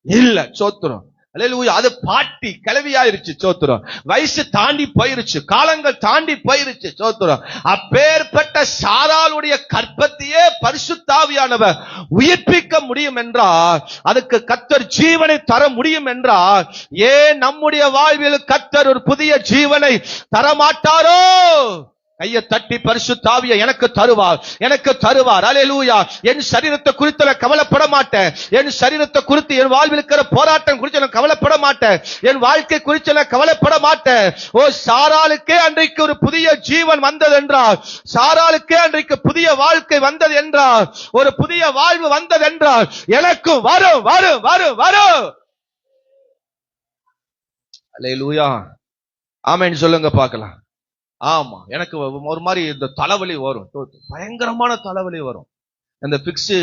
இல்ல. சோத்திரம். அல்லேலூயா. அது பாட்டி கிளவியாயிருச்சு. சோத்திரம். வயசு தாண்டி போயிருச்சு, காலங்கள் தாண்டி போயிருச்சு. சோத்திரம். அப்பேற்பட்ட சாராளுடைய கற்பத்தையே பரிசுத்த ஆவியானவர் உயிர்ப்பிக்க முடியும் என்றால், அதுக்கு கர்த்தர் ஜீவனை தர முடியும் என்றால், ஏன் நம்முடைய வாழ்வில் கர்த்தர் ஒரு புதிய ஜீவனை தரமாட்டாரோ? கையை தட்டி பரிசுத்த ஆவியை எனக்கு தருவார், எனக்கு தருவார். அல்லேலூயா. என் சரீரத்தை குறித்து நான் கவலைப்பட மாட்டேன். என் சரீரத்தை குறித்து, என் வாழ்வில் இருக்கிற போராட்டம் குறித்து நான் கவலைப்பட மாட்டேன். என் வாழ்க்கை குறித்து நான் கவலைப்பட மாட்டேன். சாராளுக்கே அன்றைக்கு ஒரு புதிய ஜீவன் வந்தது என்றால், சாராளுக்கே அன்றைக்கு புதிய வாழ்க்கை வந்தது என்றால், ஒரு புதிய வாழ்வு வந்தது என்றால், எனக்கும் வரும் வரும் வரும் வரும். அல்லேலூயா. ஆமென் சொல்லுங்க பார்க்கலாம். ஆமா, எனக்கு ஒரு மாதிரி இந்த தலைவலி வரும், பயங்கரமான தலைவலி வரும். அந்த பிக்ஸ்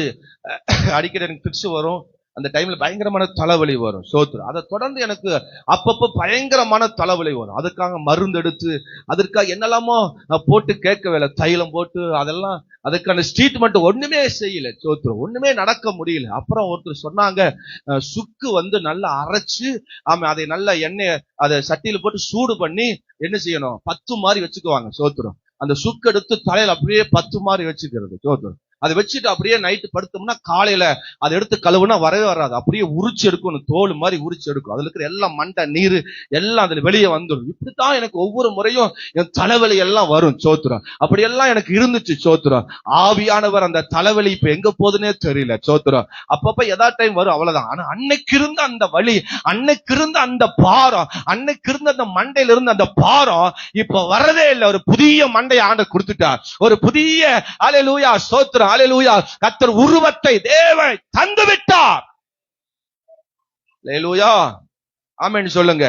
அடிக்கடி எனக்கு பிக்ஸ் வரும். அந்த டைம்ல பயங்கரமான தலைவலி வரும். சோத்ரு. அதை தொடர்ந்து எனக்கு அப்பப்போ பயங்கரமான தலைவலி வரும். அதுக்காக மருந்து எடுத்து, அதற்காக என்னெல்லாமோ போட்டு கேட்கவே, தைலம் போட்டு, அதெல்லாம் அதுக்கான ட்ரீட்மெண்ட் ஒண்ணுமே செய்யல. சோத்ரு. ஒண்ணுமே நடக்க முடியல. அப்புறம் ஒருத்தர் சொன்னாங்க, சுக்கு நல்லா அரைச்சு, அதை நல்ல எண்ணெய் அதை சட்டியில போட்டு சூடு பண்ணி என்ன செய்யணும், பத்து மாதிரி வச்சுக்குவாங்க. சோத்ரு. அந்த சுக்கு எடுத்து தலையில அப்படியே பத்து மாதிரி வச்சுக்கிறது. சோத்ரு. அதை வச்சுட்டு அப்படியே நைட்டு படுத்தோம்னா காலையில அதை எடுத்து கழுவுனா வரவே வராது. அப்படியே உரிச்சு எடுக்கணும், தோல் மாதிரி உரிச்சு எடுக்கும். அதுல இருக்கிற எல்லாம் மண்டை நீர் எல்லாம் அதுல வெளியே வந்துடும். இப்படித்தான் எனக்கு ஒவ்வொரு முறையும் என் தலைவலி எல்லாம் வரும். சோத்திரம். அப்படி எல்லாம் எனக்கு இருந்துச்சு. சோத்திரம். ஆவியானவர் அந்த தலைவலி இப்ப எங்க போகுதுன்னே தெரியல. சோத்திரம். அப்பப்ப எதா டைம் வரும், அவ்வளவுதான். ஆனா அன்னைக்கு இருந்த அந்த வலி, அன்னைக்கு இருந்த அந்த பாரம், அன்னைக்கு இருந்த அந்த மண்டையில இருந்த அந்த பாரம் இப்ப வரதே இல்லை. ஒரு புதிய மண்டையை ஆண்டவர் கொடுத்துட்டார். ஒரு புதிய அல்லேலூயா ஸ்தோத்திரம். அல்லேலூயா. கர்த்தர் உருவத்தை தேவன் தந்து விட்டார். அல்லேலூயா. ஆமென் சொல்லுங்க.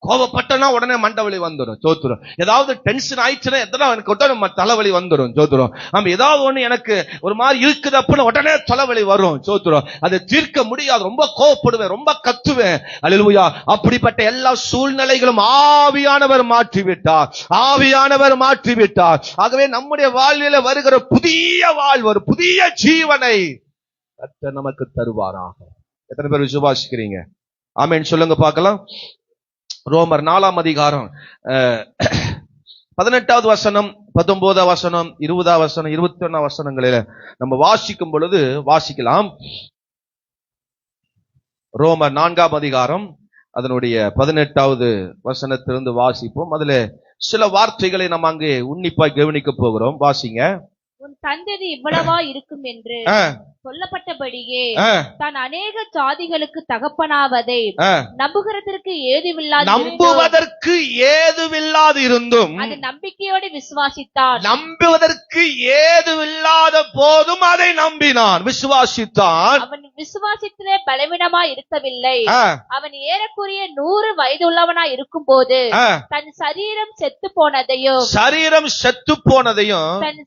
கோபப்பட்டனா உடனே மண்டவலி வந்துடும். சோத்திரம். ஏதாவது டென்ஷன் ஆயிடுச்சுன்னா எனக்கு உடனே தலைவலி வந்துடும். சோத்திரம். ஏதாவது ஒண்ணு எனக்கு ஒரு மாதிரி இருக்குது அப்படின்னு உடனே தலைவலி வரும். சோத்திரம். அதை தீர்க்க முடியாது. ரொம்ப கோபப்படுவேன், ரொம்ப கத்துவேன். அல்லேலூயா. அப்படிப்பட்ட எல்லா சூழ்நிலைகளும் ஆவியானவர் மாற்றிவிட்டார். ஆவியானவர் மாற்றிவிட்டார். ஆகவே நம்முடைய வாழ்வில வருகிற புதிய வாழ்வு, ஒரு புதிய ஜீவனை கர்த்தர் நமக்கு தருவாராக. எத்தனை பேர் விசுவாசிக்கிறீங்க? ஆமென் சொல்லுங்க பார்க்கலாம். ரோமர் 4ஆம் அதிகாரம் 18வது வசனம், 19வது வசனம், 20வது வசனம், 21 வசனங்களில நம்ம வாசிக்கும் பொழுது வாசிக்கலாம். ரோமர் 4ஆம் அதிகாரம் அதனுடைய 18வது வசனத்திலிருந்து வாசிப்போம். அதுல சில வார்த்தைகளை நம்ம அங்கே உன்னிப்பாய் கவனிக்க போகிறோம். வாசிங்க. உன் சந்ததி இவ்வளவா இருக்கும் என்று சொல்லப்பட்டபடியே தான் அநேக ஜாதிகளுக்கு தகப்பனாவதை நம்புகிறதற்கு ஏதுவில்லாது இருந்தும் அது நம்பிக்கையோடு விசுவாசித்தான். நம்புவதற்கு ஏதுவில்லாத போதும் அதை நம்பினான், விசுவாசித்தான். அவன் விசுவாசத்திலே பலவீனமா இருக்கவில்லை. அவன் ஏறக்குறைய 100 வயதுள்ளவனா இருக்கும் போது தன் சரீரம் செத்து போனதையும் தன்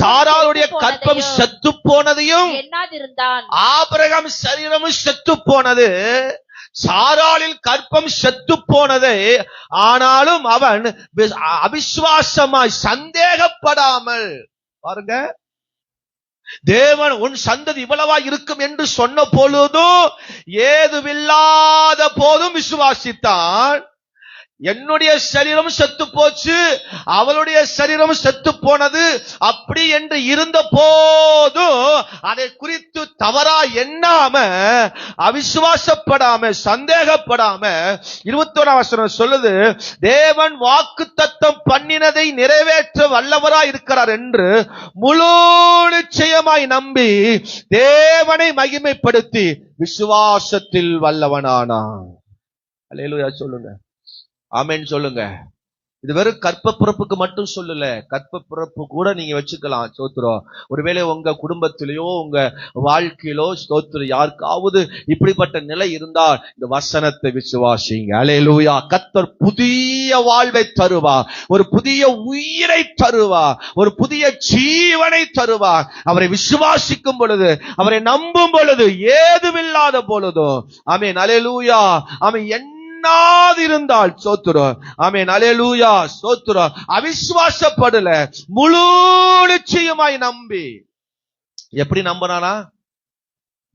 சாராளுடைய கற்பம் செத்து போனதையும் எண்ணாதிருந்தான். ஆபிரகாம் சரீரமும் செத்து போனது, சாராளில் கற்பம் செத்து போனது. ஆனாலும் அவன் அவிசுவாசமாய் சந்தேகப்படாமல், பாருங்க, தேவன் உன் சந்ததி இவ்வளவா இருக்கும் என்று சொன்ன பொழுதும் ஏதுவில்லாத போதும் விசுவாசித்தான். என்னுடைய சரீரம் செத்து போச்சு, அவளுடைய சரீரம் செத்து போனது, அப்படி என்று இருந்த போதும் அதை குறித்து தவறா எண்ணாம, அவிசுவாசப்படாம, சந்தேகப்படாம 21ஆம் வசனம் சொல்லுது, தேவன் வாக்குத்தத்தம் பண்ணினதை நிறைவேற்ற வல்லவராய் இருக்கிறார் என்று முழு நிச்சயமாய் நம்பி தேவனை மகிமைப்படுத்தி விசுவாசத்தில் வல்லவனானான். அல்லேலூயா சொல்லுங்க, ஆமென் சொல்லுங்க. இது வெறும் கற்பப்பிறப்புக்கு மட்டும் சொல்லல, கற்பப்பிறப்பு கூட நீங்க வச்சுக்கலாம். ஸ்தோத்திரம். ஒருவேளை உங்க குடும்பத்திலேயோ உங்க வாழ்க்கையிலோ ஸ்தோத்திரம் யாருக்காவது இப்படிப்பட்ட நிலை இருந்தால் இந்த வசனத்தை விசுவாசிங்க. அல்லேலூயா. கர்த்தர் புதிய வாழ்வை தருவார், ஒரு புதிய உயிரை தருவார், ஒரு புதிய ஜீவனை தருவார். அவரை விசுவாசிக்கும் பொழுது, அவரை நம்பும் பொழுது, ஏதுமில்லாத பொழுதோ ஆமென். அல்லேலூயா. ஆமென். இருந்தால் சோத்துறோம். ஆமென். அல்லேலூயா. சோத்துறோம். அவிசுவாசப்படல, முழு நிச்சயமாய் நம்பி. எப்படி நம்பினானா?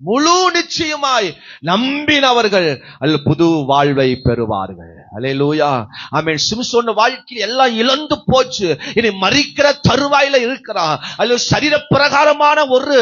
முழு நிச்சயமாய் நம்பினவர்கள் அல்ல புது வாழ்வை பெறுவார்கள். அல்லேலூயா. ஆமென். சிம்சோன் வாழ்க்கையில் எல்லாம் இழந்து போச்சு, இனி மரிக்கிற தருவாயில இருக்கிறான். அல்ல சரீர பிரகாரமான ஒரு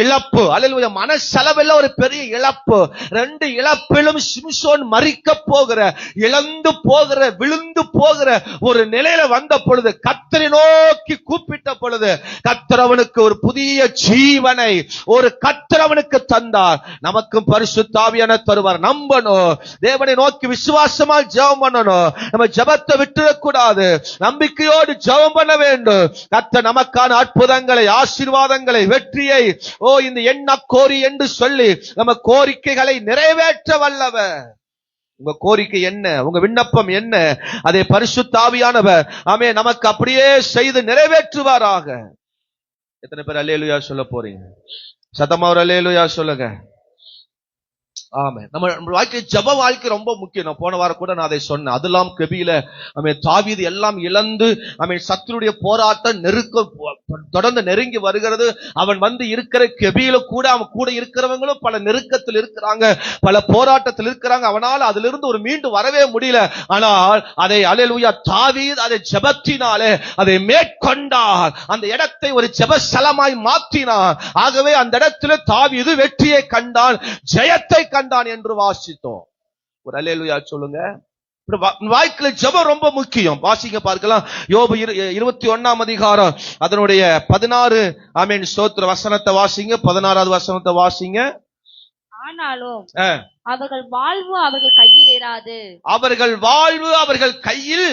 இழப்பு, அல்லேலூயா, மனசளவில் ஒரு பெரிய இழப்பு. 2 இழப்பிலும் சிம்சோன் மரிக்க போகிற, இழந்து போகிற, விழுந்து போகிற ஒரு நிலையில வந்த பொழுது, கர்த்தரை நோக்கி கூப்பிட்ட பொழுது, கர்த்தர் அவனுக்கு ஒரு புதிய ஜீவனை, ஒரு கர்த்தர் அவனுக்கு தந்தார். நமக்கும் பரிசுத்த ஆவியான தருவார். நம்பணும், தேவனை நோக்கி விசுவாசமா ஜெபம் பண்ணணும். நம்ம ஜெபத்தை விட்டுறக்கூடாது, நம்பிக்கையோடு ஜெபம் பண்ண வேண்டும். கர்த்தர் நமக்கான அற்புதங்களை, ஆசீர்வாதங்களை, வெற்றியை இந்த எண்ண கோரி என்று சொல்லி நம்ம கோரிக்கைகளை நிறைவேற்ற வல்லவர். உங்க கோரிக்கை என்ன, உங்க விண்ணப்பம் என்ன, அதை பரிசுத்த ஆவியானவர் ஆமென் நமக்கு அப்படியே செய்து நிறைவேற்றுவாராக. எத்தனை பேர் அல்லேலூயா சொல்ல போறீங்க? சத்தமா ஒரு அல்லேலூயா சொல்லுங்க. ஆமென். நம்ம வாழ்க்கை, ஜெப வாழ்க்கை ரொம்ப முக்கியம். நான் போன வாரம் கூட நான் அதை சொன்னேன். அதெல்லாம் கெபியில தாவீது எல்லாம் இழந்து சத்துருடைய போராட்டம் தொடர்ந்து நெருங்கி வருகிறது. அவன் வந்து இருக்கிற கெபியில கூட அவன் கூட இருக்கிறவங்களும் பல நெருக்கத்தில் இருக்கிறாங்க, பல போராட்டத்தில் இருக்கிறாங்க. அவனால் அதிலிருந்து ஒரு மீண்டு வரவே முடியல. ஆனால் அதை அல்லேலூயா தாவீது அதை ஜெபத்தினாலே அதை மேற்கொண்டார். அந்த இடத்தை ஒரு ஜெபஸ்தலமாய் மாற்றினார். ஆகவே அந்த இடத்துல தாவீது வெற்றியை கண்டான், ஜெயத்தை கண்டான் என்று வாசித்தோம். ஒரு அல்லேலூயா சொல்லுங்க. வாழ்க்கையில ஜெபம் ரொம்ப முக்கியம். வாசிங்க பார்க்கலாம். யோபு 21ஆம் அதிகாரம் அதனுடைய 16 ஆமென் ஸ்தோத்திர வசனத்தை வாசிங்க. 16வது வசனத்தை வாசிங்க. ஆனாலும் அவர்கள் வாழ்வு அவர்கள் கையில் இராது, அவர்கள் வாழ்வு அவர்கள் கையில்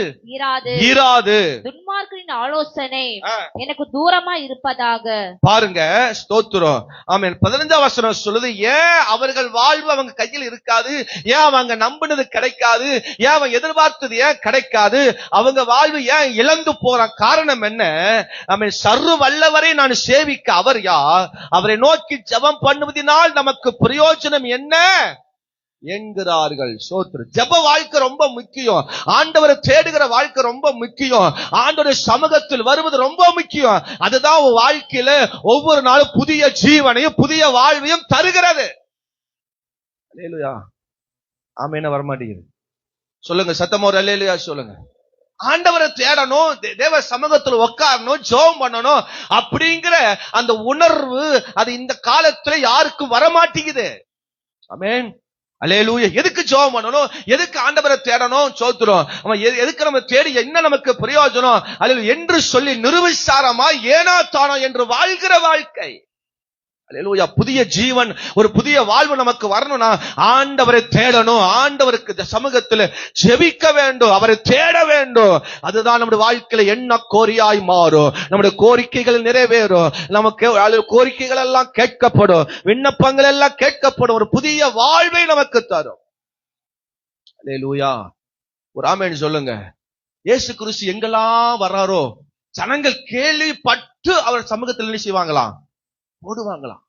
இராது. துன்மார்க்கரின் ஆலோசனை எனக்கு தூரமா இருப்பதாக. பாருங்க ஸ்தோத்திரம். ஆமென். 15ஆம் வசனம் சொல்லுது, ஏன் அவர்கள் வாழ்வு அவங்க கையில் இருக்காது, ஏன் அவங்க நம்பினது கிடைக்காது, ஏன் அவங்க எதிர்பார்த்தது ஏன் கிடைக்காது, அவங்க வாழ்வு ஏன் இழந்து போறான்? காரணம் என்ன? ஆமென். சர்வ வல்லவரை நான் சேவிக்க அவர் யார்? அவரை நோக்கி ஜெபம் பண்ணுவதனால் நமக்கு பிரயோஜனம் என்ன என்கிறார்கள். சோத்ரு. ஜெப வாழ்க்கை ரொம்ப முக்கியம். ஆண்டவரை தேடுகிற வாழ்க்கை ரொம்ப முக்கியம். ஆண்டவருடைய சமூகத்தில் வருவது ரொம்ப முக்கியம். அதுதான் வாழ்க்கையில ஒவ்வொரு நாளும் புதிய ஜீவனையும் புதிய வாழ்வையும் தருகிறது. அல்லேலூயா. ஆமென். வரமாட்டேங்குது சொல்லுங்க, சத்தமா ஒரு அல்லேலூயா சொல்லுங்க. ஆண்டவரை தேடணும், தேவ சமூகத்தில் உட்காரணும், ஜெபம் பண்ணணும் அப்படிங்கிற அந்த உணர்வு அது இந்த காலத்துல யாருக்கும் வரமாட்டேங்குது. ஆமென். அல்லேலூயா. எதுக்கு ஜெபம் பண்ணணும், எதுக்கு ஆண்டவரை தேடணும்? சோத்துறோம். எதுக்கு நம்ம தேடி என்ன நமக்கு பிரயோஜனம் அல்லேலூயா என்று சொல்லி நிர்விசாரமாய் ஏனோ தானோ என்று வாழ்கிற வாழ்க்கை. அல்லேலூயா. புதிய ஜீவன், ஒரு புதிய வாழ்வு நமக்கு வரணும்னா ஆண்டவரை தேடணும், ஆண்டவருக்கு சமூகத்தில் ஜெபிக்க வேண்டும், அவரை தேட வேண்டும். அதுதான் நம்முடைய வாழ்க்கையில எண்ண கோரியாய் மாறும். நம்முடைய கோரிக்கைகள் நிறைவேறும், நமக்கு கோரிக்கைகள் எல்லாம் கேட்கப்படும், விண்ணப்பங்கள் எல்லாம் கேட்கப்படும், ஒரு புதிய வாழ்வை நமக்கு தரும். அல்லேலூயா. ஒரு ஆமென் சொல்லுங்க. இயேசு கிறிஸ்து எங்கெல்லாம் வர்றாரோ ஜனங்கள் கேள்விப்பட்டு அவர் சமூகத்தில் என்ன செய்வாங்களாம்? போடுவாங்களாம்.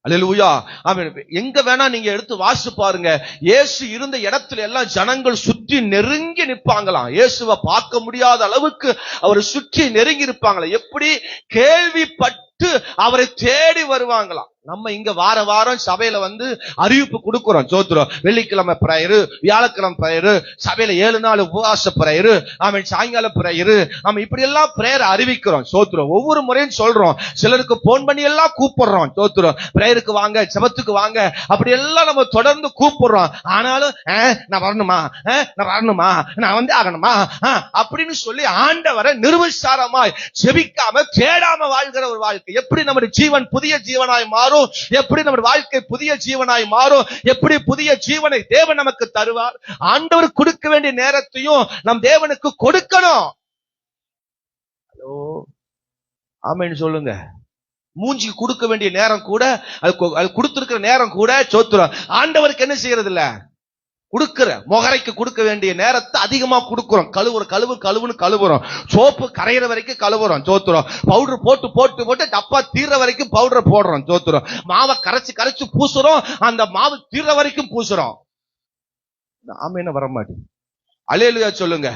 அல்லேலூயா. ஆமென். எங்க வேணா நீங்க எடுத்து வாசிச்சு பாருங்க. இயேசு இருந்த இடத்துல எல்லாம் ஜனங்கள் சுற்றி நெருங்கி நிற்பாங்களாம். இயேசுவை பார்க்க முடியாத அளவுக்கு அவரை சுற்றி நெருங்கி இருப்பாங்களாம். எப்படி? கேள்விப்பட்டு அவரை தேடி வருவாங்களாம். நம்ம இங்க வார வாரம் சபையில வந்து அறிவிப்பு கொடுக்கிறோம். சோத்திரம். வெள்ளிக்கிழமை பிரேயரு, வியாழக்கிழமை பிரேயரு, சபையில 7 நாள் உபவாச பிரேயரு, ஆமென், சாயங்கால பிரேயரு, நம்ம இப்படி எல்லாம் பிரேயர் அறிவிக்கிறோம். சோத்திரம். ஒவ்வொரு முறையும் சொல்றோம். சிலருக்கு போன் பண்ணி எல்லாம் கூப்பிடுறோம். சோத்திரம். பிரேயருக்கு வாங்க, ஜெபத்துக்கு வாங்க, அப்படி எல்லாம் நம்ம தொடர்ந்து கூப்பிடுறோம். ஆனாலும் நான் வரணுமா, நான் வந்து ஆகணுமா அப்படின்னு சொல்லி ஆண்டவரை நிர்விசாரமாய் செபிக்காம தேடாம வாழ்கிற ஒரு வாழ்க்கை. எப்படி நம்முடைய ஜீவன் புதிய ஜீவனாய் மாறும், எப்படி நம்முடைய வாழ்க்கை புதிய ஜீவனாய் மாறும், எப்படி புதிய ஜீவனை தேவன் நமக்கு தருவார். ஆண்டவர் கொடுக்க வேண்டிய நேரத்தையும் நம் தேவனுக்கு கொடுக்கணும். ஹலோ, ஆமென் சொல்லுங்க. மூஞ்சிக்கு கொடுக்க வேண்டிய நேரம் கூட, அது கொடுத்திருக்கிற நேரம் கூட சோத்திரம் ஆண்டவருக்கு என்ன செய்யறது இல்ல, கொடுக்கிற முகரைக்கு கொடுக்க வேண்டிய நேரத்தை அதிகமா கொடுக்கிறோம். கழுவுன்னு கழுவுறோம். சோப்பு கரையிற வரைக்கும் கழுவுறோம். சோத்துறோம். பவுடர் போட்டு டப்பா தீர்ற வரைக்கும் பவுடர் போடுறோம். சோத்துறோம். மாவை கரைச்சு பூசுறோம். அந்த மாவு தீர்ற வரைக்கும் பூசுறோம். ஆமென் வர மாட்டேங்குது. அல்லேலூயா சொல்லுங்க.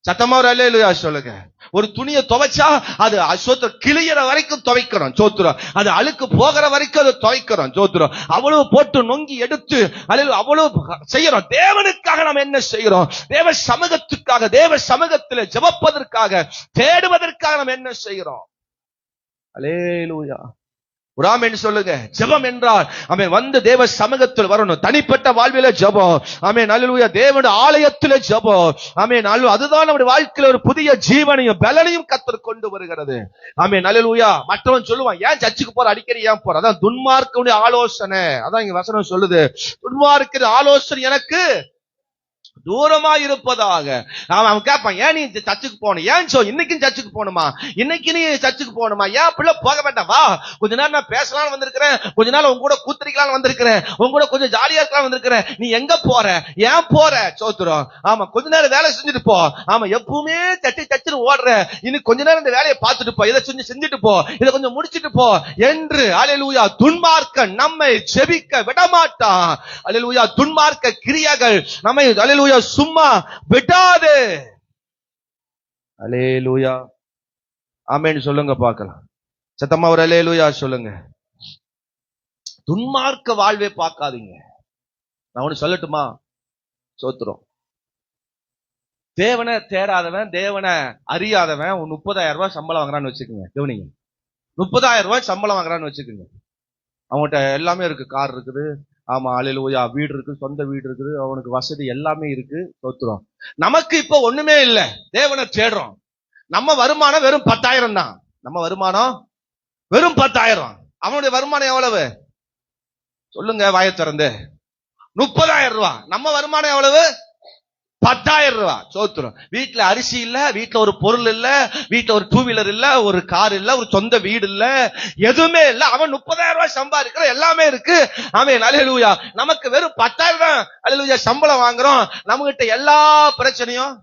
சத்தமா ஒரு அல்லேலூயா சொல்லுங்க. ஒரு துணியை துவைச்சா அது கிளியற வரைக்கும் துவைக்கிறோம். சோத்துறோம். அது அழுக்கு போகிற வரைக்கும் அது துவைக்கிறோம். சோத்துறோம். அவ்வளவு போட்டு நொங்கி எடுத்து அவ்வளவு செய்யறோம். தேவனுக்காக நாம் என்ன செய்யறோம்? தேவ சமூகத்துக்காக, தேவ சமூகத்தில் ஜெபிப்பதற்காக, தேடுவதற்காக நாம் என்ன செய்யறோம்? அல்லேலூயா. ஆமென் சொல்லுங்க. ஜெபம் என்றால் ஆமென் வந்து தேவ சமூகத்தில் வரணும். தனிப்பட்ட வாழ்வில ஜெபம். ஆமென் அல்லேலூயா. தேவனுடைய ஆலயத்திலே ஜெபம். ஆமென் அதுதான் நம்முடைய வாழ்க்கையில ஒரு புதிய ஜீவனையும் பலனையும் கர்த்தர் கொண்டு வருகிறது. ஆமென் அல்லேலூயா. மற்றவன் சொல்லுவான், ஏன் சர்ச்சுக்கு போற, அடிக்கடி ஏன் போற? அதான் துன்மார்க்கனுடைய ஆலோசனை. அதான் இங்க வசனம் சொல்லுது, துன்மார்க்கனுடைய ஆலோசனை எனக்கு தூரமா இருப்பதாக. அவன் கேட்பான், ஏன் நீ சர்ச்சுக்கு போகணும்? ஏன் இன்னைக்கும் சர்ச்சுக்கு போகணுமா? இன்னைக்கு நீ சர்ச்சுக்கு போகணுமா? ஏன் பிள்ளை போக வேண்டாம்? வா, கொஞ்ச நேரம் நான் பேசலாம்னு வந்திருக்கிறேன், கொஞ்ச நாள் உங்க கூட கூத்தரிக்கலாம்னு வந்திருக்கிறேன், உங்க கூட கொஞ்சம் ஜாலியா இருக்கலாம் வந்திருக்கிறேன். நீ எங்க போற? ஏன் போற? சோத்துறோம். ஆமா, கொஞ்ச நேரம் வேலை செஞ்சுட்டு போ. ஆமா, எப்பவுமே தச்சுன்னு ஓடுற, இன்னும் கொஞ்ச நேரம் இந்த வேலையை பார்த்துட்டு போ, இதை செஞ்சுட்டு போ, இதை கொஞ்சம் முடிச்சுட்டு போ என்று அல்லேலூயா துன்மார்க்கன் நம்மை ஜெபிக்க விடமாட்டான். அல்லேலூயா. துன்மார்க்க கிரியைகள் நம்மை அல்லேலூயா சும்மா விடாது. அல்லேலூயா. ஆமென் சொல்லுங்க பார்க்கலாம். சத்தமா ஒரு அல்லேலூயா சொல்லுங்க. துன்மார்க்க வாழ்வே பார்க்காதீங்க. நான் ஒண்ணு சொல்லட்டுமா? சோத்திரம். தேவனை தேடாதவன், தேவனை அறியாதவன் 30,000 ரூபாய் சம்பளம் வாங்குறான்னு வச்சுக்கோங்க. கவனிங்க, 30,000 ரூபாய் சம்பளம் வாங்குறான்னு வச்சுக்கோங்க. அவன்கிட்ட எல்லாமே இருக்கு. கார் இருக்குது, ஆமா அல்லேலூயா, வீடு இருக்கு, சொந்த வீடு இருக்குது, அவனுக்கு வசதி எல்லாமே இருக்கு. சோத்திரம். நமக்கு இப்ப ஒண்ணுமே இல்ல, தேவனை தேடுறோம். நம்ம வருமானம் வெறும் 10,000 தான். நம்ம வருமானம் வெறும் 10,000. அவனுடைய வருமானம் எவ்வளவு சொல்லுங்க வாயை திறந்து? 30,000 ரூபாய். நம்ம வருமானம் எவ்வளவு? 10,000 ரூபாய். சோத்திரம். வீட்டுல அரிசி இல்ல, வீட்டுல ஒரு பொருள் இல்ல, வீட்டுல ஒரு 2 வீலர் இல்ல, ஒரு கார் இல்ல, ஒரு சொந்த வீடு இல்ல, எதுவுமே இல்ல. அவன் 30,000 ரூபாய் சம்பாதிக்கிற, எல்லாமே இருக்கு. ஆமென் அல்லேலூயா. நமக்கு வெறும் 10,000 தான் அல்லேலூயா சம்பளம் வாங்குறோம். நம்ம கிட்ட எல்லா பிரச்சனையும்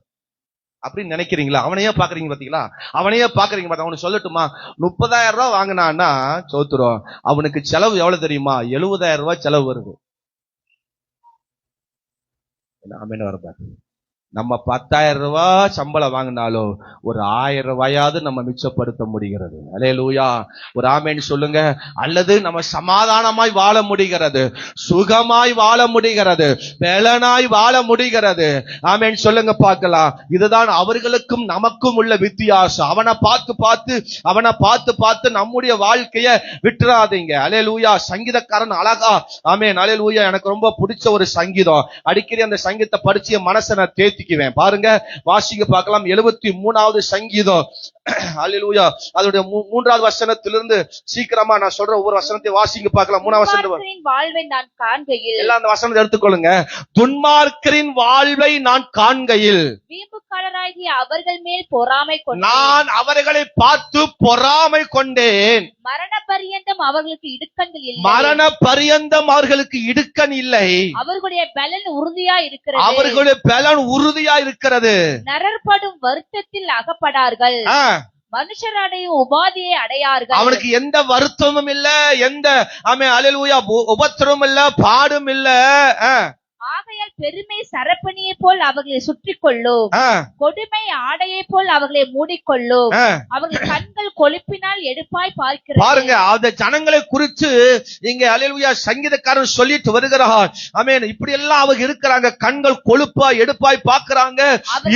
அப்படின்னு நினைக்கிறீங்களா? அவனையே பாக்குறீங்க பாத்தீங்களா? அவனையே பாக்குறீங்க பாத்தீங்க. அவனுக்கு சொல்லட்டுமா? 30,000 ரூபாய் வாங்கினான்னா சோத்துறோம், அவனுக்கு செலவு எவ்வளவு தெரியுமா? 70,000 ரூபாய் செலவு வருது. ஆமென் வரப்பாரு. நம்ம 10,000 ரூபாய் சம்பளம் வாங்கினாலும் ஒரு 1000 ரூபாயாவது நம்ம மிச்சப்படுத்த முடிகிறது. அல்லேலூயா. ஒரு ஆமென் சொல்லுங்க. அல்லது நம்ம சமாதானமாய் வாழ முடிகிறது, சுகமாய் வாழ முடிகிறது, பலனாய் வாழ முடிகிறது. ஆமென் சொல்லுங்க பார்க்கலாம். இதுதான் அவர்களுக்கும் நமக்கும் உள்ள வித்தியாசம். அவனை பார்த்து நம்முடைய வாழ்க்கைய விட்டுறாதீங்க. அல்லேலூயா. சங்கீதக்காரன் அழகா, ஆமென் அல்லேலூயா, எனக்கு ரொம்ப பிடிச்ச ஒரு சங்கீதம். அடிக்கடி அந்த சங்கீதத்தை படிச்சு மனசை நான் தேத்தி பாருங்க, வாசிங்க பார்க்கலாம். 73வது சங்கீதம். அல்லேலூயா. அதோட 3வது வசனத்திலிருந்து சீக்கிரமா நான் சொல்ற ஒவ்வொரு வசனத்தை வாசிங்க பார்க்கலாம். 3வது வசனம். வாழ்வை நான் காண்கையில், எல்லாம் அந்த வசனத்தை எடுத்துக்கொள்ளுங்க. துன்மார்க்கரின் வாழ்வை நான் காண்கையில் வீம்புக்காரராகிய அவர்கள் மேல் பொறாமை கொண்டேன். நான் அவர்களை பார்த்து பொறாமை கொண்டேன். மரண பரியந்தம் அவர்களுக்கு இடுக்கண்கள் இல்லை. மரண பரியந்தம் அவர்களுக்கு இடுக்கண் இல்லை. அவர்களுடைய பலன் உறுதியா இருக்கிறது. அவர்களுடைய பலன் உறுதியா இருக்கிறது. நரற்படும் வருத்தத்தில் அகப்படார்கள். மனுஷரடையும் உபாதியை அடையார்கள். அவனுக்கு எந்த வருத்தமும் இல்ல, எந்த ஆமென் அல்லேலூயா உபத்திரமும் இல்ல, பாடும் இல்ல. ஆகையால் பெருமை சரப்பணியை போல் அவர்களை சுற்றி கொள்ளும், கொடுமை ஆடையை போல் அவர்களை மூடிக்கொள்ளும், அவர்கள் கண்கள் கொழுப்பினால் எடுப்பாய் பார்க்கிறது. பாருங்க, அந்த ஜனங்களை குறித்து இங்க அல்லேலூயா சங்கீதக்காரன் சொல்லிட்டு வருகிறார். ஆமென். இப்படி எல்லாம் அவங்க இருக்கிறாங்க, கண்கள் கொழுப்பாய் எடுப்பாய் பார்க்கிறாங்க,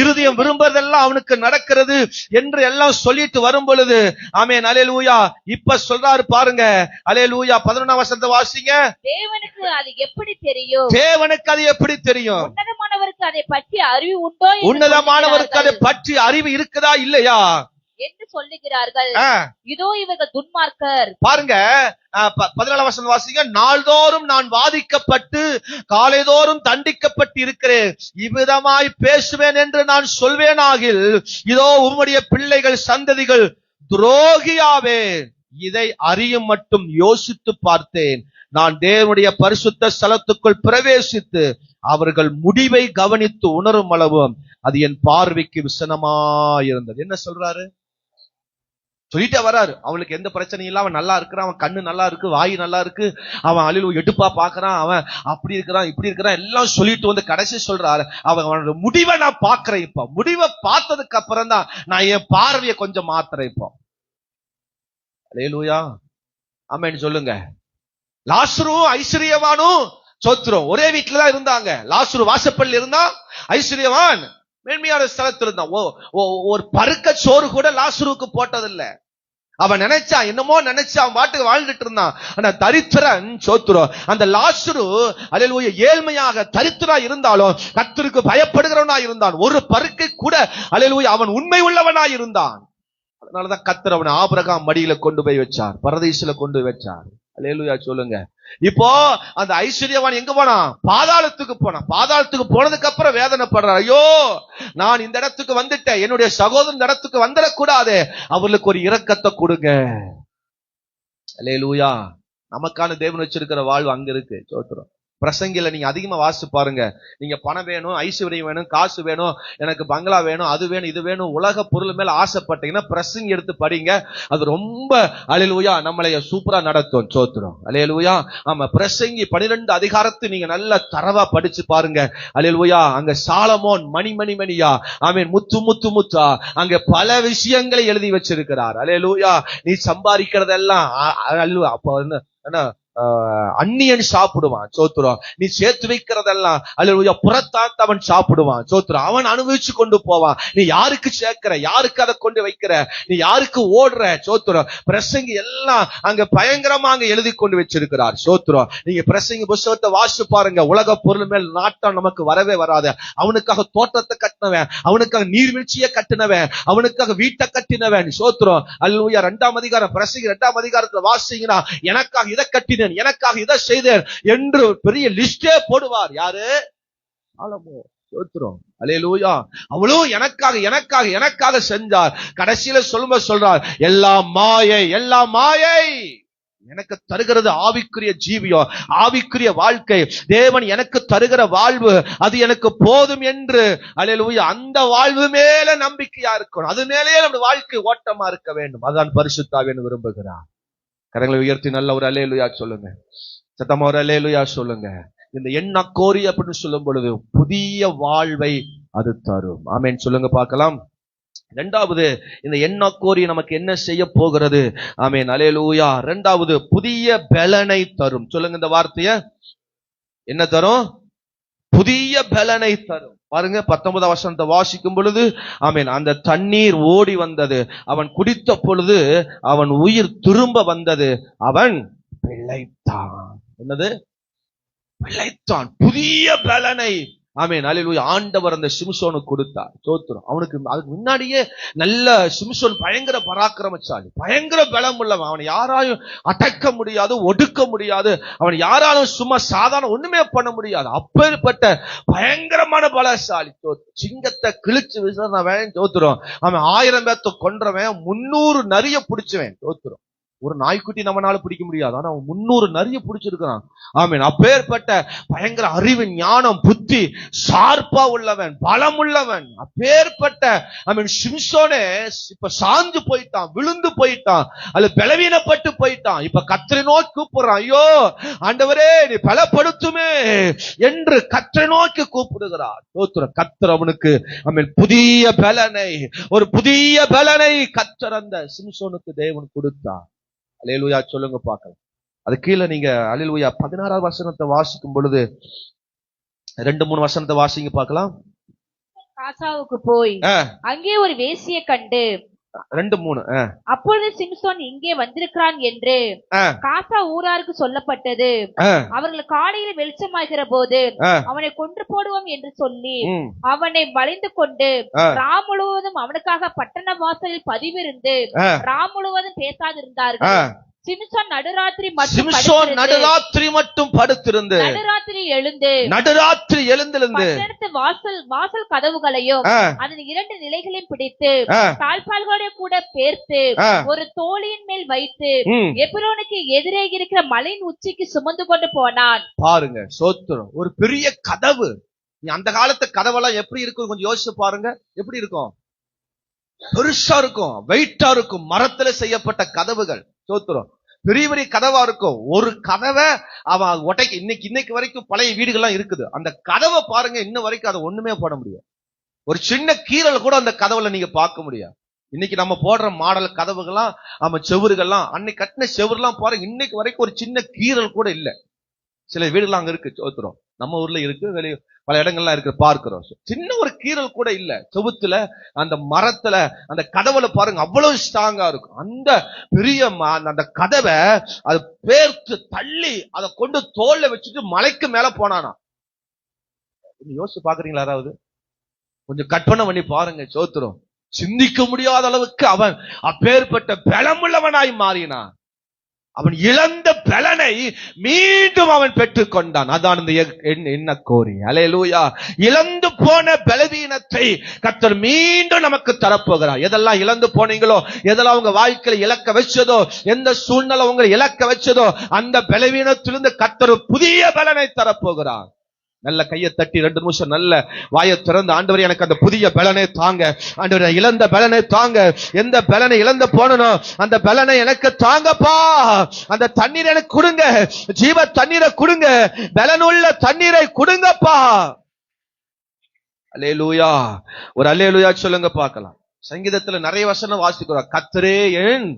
இருதயம் விரும்புறதெல்லாம் அவனுக்கு நடக்கிறது என்று எல்லாம் சொல்லிட்டு வரும் பொழுது, ஆமென் அல்லேலூயா, இப்ப சொல்றாரு பாருங்க, அல்லேலூயா 11ஆம் வசனத்தை வாசிங்க. தேவனுக்கு அது எப்படி தெரியும்? தேவனுக்கு அது எப்படி தெரியும்? உன்னதமானவருக்கு அதை பற்றி அறிவு உண்டோ? உன்னதமானவருக்கு அதை பற்றி அறிவு இருக்குதா இல்லையா என்று சொல்லுகிறார்கள். இதோ இவர்கள் துன்மார்க்கர். பாருங்க, 14ஆம் வசனம் வாசிங்க. நாள்தோறும் நான் வாதிக்கப்பட்டு காலைதோறும் தண்டிக்கப்பட்டு இருக்கிறேன், இவ்விதமாய் பேசுவேன் என்று நான் சொல்வேனாகில் இதோ உம்முடைய பிள்ளைகள் சந்ததிகள் துரோகியாவே. இதை அறியும் மட்டும் யோசித்து பார்த்தேன். நான் தேவனுடைய பரிசுத்த ஸ்தலத்துக்குள் பிரவேசித்து அவர்கள் முடிவை கவனித்து உணரும் அளவும் அது என் பார்வைக்கு விசனமாயிருந்தது. என்ன சொல்றாரு? சொல்லிட்டே வராரு. அவனுக்கு எந்த பிரச்சனையும் இல்ல, அவன் நல்லா இருக்கிறான், அவன் கண்ணு நல்லா இருக்கு, வாய் நல்லா இருக்கு, அவன் அழிவு எடுப்பா பாக்குறான், அவன் அப்படி இருக்கிறான் இப்படி இருக்கிறான் எல்லாம் சொல்லிட்டு வந்து கடைசி சொல்றாரு, அவனோட முடிவை நான் பாக்குறேன். இப்போ முடிவை பார்த்ததுக்கு அப்புறம் தான் நான் என் பார்வையை கொஞ்சம் மாத்துறேன். இப்போ அல்லேலூயா, ஆமென் சொல்லுங்க. லாசரும் ஐஸ்வர்யவானும் சோத்திரம் ஒரே வீட்டுலதான் இருந்தாங்க. லாசரு வாசப்பள்ளி இருந்தா, ஐஸ்வர்யவான் மேன்மையான ஸ்தலத்தில் இருந்தான். ஒரு பருக்க சோறு கூட லாசருக்கு போட்டதில்லை. அவன் நினைச்சா என்னமோ நினைச்சு அவன் பாட்டுக்கு வாழ்ந்துட்டு இருந்தான். ஆனா தரித்திரன் சோத்திரம். அந்த லாசரு அல்லேலூயா ஏழ்மையாக தரித்திரா இருந்தாலும் கர்த்தருக்கு பயப்படுகிறவனா இருந்தான். ஒரு பருக்கை கூட அல்லேலூயா அவன் உண்மை உள்ளவனா இருந்தான். அதனாலதான் கர்த்தர் அவனை ஆபிரகாம் மடியில கொண்டு போய் வச்சார், பரதீசுல கொண்டு போய் வச்சார். அல்லேலூயா சொல்லுங்க. இப்போ அந்த ஐஸ்வர்யவான் எங்க போனான்? பாதாளத்துக்கு போனான். பாதாளத்துக்கு போனதுக்கு அப்புறம் வேதனைப்படுறான். ஐயோ, நான் இந்த இடத்துக்கு வந்துட்டேன், என்னுடைய சகோதரன் இடத்துக்கு வந்துடக்கூடாது, அவர்களுக்கு ஒரு இரக்கத்தை கொடுங்க. அல்லேலூயா. நமக்கான தேவன் வச்சிருக்கிற வாழ்வு அங்க இருக்கு. சோத்திரம். பிரசங்கில நீங்க அதிகமா வாசிச்சு பாருங்க. நீங்க பணம் வேணும், ஐஸ்வர்யம் வேணும், காசு வேணும், எனக்கு பங்களா வேணும், அது வேணும், இது வேணும், உலக பொருள் மேல ஆசைப்பட்டீங்கன்னா பிரசங்கி எடுத்து படிங்க. அது ரொம்ப அல்லேலூயா நம்மளை சூப்பரா நடத்தும். சோத்திரம். அல்லேலூயா. ஆமா, பிரசங்கி 12 அதிகாரத்தை நீங்க நல்லா தரவா படிச்சு பாருங்க. அல்லேலூயா. அங்க சாலமோன் மணியா, ஆமென், முத்தா அங்க பல விஷயங்களை எழுதி வச்சிருக்கிறார். அல்லேலூயா. நீ சம்பாதிக்கிறதெல்லாம் அப்ப என்ன அந்நியன் சாப்பிடுவான். சோத்திரம். நீ சேர்த்து வைக்கிறதெல்லாம் அல்லேலூயா புறத்தாத்து அவன் சாப்பிடுவான். சோத்திரம். அவன் அனுபவிச்சு கொண்டு போவான். நீ யாருக்கு சேர்க்கிற, யாருக்கு அதை கொண்டு வைக்கிற, நீ யாருக்கு ஓடுற. சோத்திரம். பிரசங்கி எல்லாம் அங்க பயங்கரமா அங்க எழுதி கொண்டு வச்சிருக்கிறார். சோத்திரம். நீங்க பிரசங்கி புஸ்தகத்தை வாசிச்சு பாருங்க. உலக பொருள் மேல் நாட்டம் நமக்கு வரவே வராது. அவனுக்காக தோட்டத்தை கட்டினவன், அவனுக்காக நீர்வீழ்ச்சியை கட்டினவன், அவனுக்காக வீட்டை கட்டினவன். சோத்திரம். அல்லேலூயா. 2ஆம் அதிகாரம் பிரசங்கி 2ஆம் அதிகாரத்துல வாசிங்கன்னா, எனக்காக இதை கட்டினேன், எனக்காக இதை செய்தேன் என்று பெரிய லிஸ்டே போடுவார். யாரு? சாலமோன். சோத்திரம். அல்லேலூயா. அவளும் எனக்காக செஞ்சார். கடைசியில சொல்றார், எல்லாம் மாயை, எல்லாம் மாயை. எனக்கு தருகிறது ஆவிக்குரிய ஜீவியம், ஆவிக்குரிய வாழ்க்கை. தேவன் எனக்கு தருகிற வாழ்வு அது எனக்கு போதும் என்று அல்லேலூயா அந்த வாழ்வு மேல நம்பிக்கையா இருக்கணும். அது மேலேயே நம்ம வாழ்க்கை ஓட்டமா இருக்க வேண்டும். அதான் பரிசுத்த ஆவியானவர் விரும்புகிறார். கரங்களை உயர்த்தி நல்ல ஒரு அல்லேலூயா சொல்லுங்க. சத்தமா ஒரு அல்லேலூயா சொல்லுங்க. இந்த எண்ணக்கோரி அப்படின்னு சொல்லும் பொழுது புதிய வாழ்வை அது தரும். ஆமென் சொல்லுங்க பார்க்கலாம். இரண்டாவது, இந்த எண்ணக்கோரி நமக்கு என்ன செய்ய போகிறது? ஆமென் அல்லேலூயா. இரண்டாவது, புதிய பலனை தரும். சொல்லுங்க இந்த வார்த்தைய. என்ன தரும்? புதிய பலனை தரும். பாருங்க 19ஆம் வசனத்தை வாசிக்கும் பொழுது, ஆமென், அந்த தண்ணீர் ஓடி வந்தது, அவன் குடித்த பொழுது அவன் உயிர் திரும்ப வந்தது, அவன் பிழைத்தான். என்னது? பிழைத்தான். புதிய பலனை ஆமென் அல்லேலூயா ஆண்டவர் அந்த சிம்சோனுக்கு கொடுத்தார். சோத்திரம். அவனுக்கு அதுக்கு முன்னாடியே நல்ல சிம்சோன் பயங்கர பராக்கிரமசாலி, பயங்கர பலம் உள்ளவன். அவனை யாராலும் அடக்க முடியாது, ஒடுக்க முடியாது. அவன் யாராலும் சும்மா சாதாரண ஒண்ணுமே பண்ண முடியாது. அப்பேற்பட்ட பயங்கரமான பலசாலி. சிங்கத்தை கிழிச்சு விசாரணவன். சோத்திரம். அவன் 1000 பேர்த்த கொன்றவன், 300 நரிய பிடிச்சவன். சோத்திரம். ஒரு நாய்க்குட்டி நம்மனால பிடிக்க முடியாது, ஆனா அவன் 300 நரிய பிடிச்சிருக்கிறான். ஆமீன். அப்பேற்பட்ட பயங்கர அறிவு, ஞானம், புத்தி, ஷார்ப்பா உள்ளவன், பலம் உள்ளவன். அப்பேற்பட்ட ஆமீன் சிம்சோனே இப்ப சாஞ்சு போயிட்டான், விழுந்து போயிட்டான், அது பலவீனப்பட்டு போயிட்டான். இப்ப கர்த்தரை நோக்கி கூப்பிடுறான், ஐயோ ஆண்டவரே நீ பலப்படுத்துமே என்று கர்த்தரை நோக்கி கூப்பிடுகிறார். கர்த்தர் அவனுக்கு ஆமீன் புதிய பலனை, ஒரு புதிய பலனை கர்த்தர் அந்த சிம்சோனுக்கு தேவன் கொடுத்தார். அல்லேலூயா சொல்லுங்க பார்க்கலாம். அது கீழே நீங்க அல்லேலூயா 16வது வசனத்தை வாசிக்கும் பொழுது 2-3 வசனத்தை வாசிங்க பார்க்கலாம். காசாவுக்கு போய் அங்கே ஒரு வேசியை கண்டு 2-3 அப்பொழுது சிம்சோன் இங்கே வந்திருக்கிறான் என்று காசா ஊராருக்கு சொல்லப்பட்டது. அவர்கள் காலையில் வெளிச்சமாகிற போது அவனை கொன்று போடுவோம் என்று சொல்லி அவனை வளைந்து கொண்டு ராம் முழுவதும் அவனுக்காக பட்டண வாசலில் பதிவிருந்து ராம் முழுவதும் பேசாதிருந்தார்கள். சிம்சோன் நடுராத்திரி மட்டும் படுத்திருந்து நடுராத்திரி எழுந்திருந்து வாசல் கதவுகளையும் அதன் 2 நிலைகளையும் பிடித்து தாழ்பால்களோட கூட பேர்த்து ஒரு தோளியின் மேல் வைத்து எபிரோனுக்கு எதிரே இருக்கிற மலையின் உச்சிக்கு சுமந்து கொண்டு போனான். பாருங்க, சோத்திரம். ஒரு பெரிய கதவு. அந்த காலத்து கதவெல்லாம் எப்படி இருக்கும் கொஞ்சம் யோசிச்சு பாருங்க. எப்படி இருக்கும்? பெருசா இருக்கும், வெயிட்டா இருக்கும், மரத்துல செய்யப்பட்ட கதவுகள். சோத்திரம். பெரிய பெரிய கதவா இருக்கும். ஒரு கதவை அவன் ஒட்டைக்கு இன்னைக்கு வரைக்கும் பழைய வீடுகள்லாம் இருக்குது. அந்த கதவை பாருங்க, இன்ன வரைக்கும் அதை ஒண்ணுமே போட முடியாது. ஒரு சின்ன கீறல் கூட அந்த கதவுல நீங்க பார்க்க முடியாது. இன்னைக்கு நம்ம போடுற மாடல் கதவுகள்லாம், நம்ம செவுறுகள்லாம், அன்னைக்கு கட்டின செவுறுலாம் பாருங்க, இன்னைக்கு வரைக்கும் ஒரு சின்ன கீறல் கூட இல்ல. சில வீடுகள் அங்க இருக்கு, சோத்திரம். நம்ம ஊர்ல இருக்கு, வெளியே பல இடங்கள்லாம் இருக்கு, பார்க்கிறோம். சின்ன ஒரு கீறல் கூட இல்ல. செவுத்துல, அந்த மரத்துல, அந்த கதவுல பாருங்க, அவ்வளவு ஸ்ட்ராங்கா இருக்கும். அந்த பெரிய அந்த கதவை அது பேர்த்து தள்ளி அதை கொண்டு தோல்ல வச்சுட்டு மலைக்கு மேல போனானா. யோசிச்சு பாக்குறீங்களா? யாராவது கொஞ்சம் கற்பனை பண்ணி பாருங்க. சோத்திரம். சிந்திக்க முடியாத அளவுக்கு அவன் அப்பேற்பட்ட பலமுள்ளவனாய் மாறினான். அவன் இழந்த பலனை மீண்டும் அவன் பெற்றுக் கொண்டான். அதான் இந்த என்ன கோரி. அல்லேலூயா. இழந்து போன பலவீனத்தை கர்த்தர் மீண்டும் நமக்கு தரப்போகிறார். எதெல்லாம் இழந்து போனீங்களோ, எதெல்லாம் உங்க வாழ்க்கையில இழக்க வச்சதோ, எந்த சூழ்நிலை உங்களை இழக்க வச்சதோ, அந்த பலவீனத்திலிருந்து கர்த்தர் புதிய பலனை தரப்போகிறார். நல்ல கையை தட்டி 2 நிமிஷம் நல்ல வாயை திறந்து, ஆண்டவரே எனக்கு அந்த புதிய பலனை தாங்க, ஆண்டவரே இழந்த பலனை தாங்க, எந்த பலனை இழந்து போனனோ அந்த பலனை எனக்கு தாங்கப்பா, அந்த தண்ணீர் எனக்கு கொடுங்க, ஜீவ தண்ணீரை கொடுங்க, பலனுள்ள தண்ணீரை கொடுங்கப்பா. அல்லேலூயா. ஒரு அல்லேலூயா சொல்லுங்க பார்க்கலாம். சங்கீதத்துல நிறைய வசனம் வாசிக்கிறோம். கர்த்தரே என்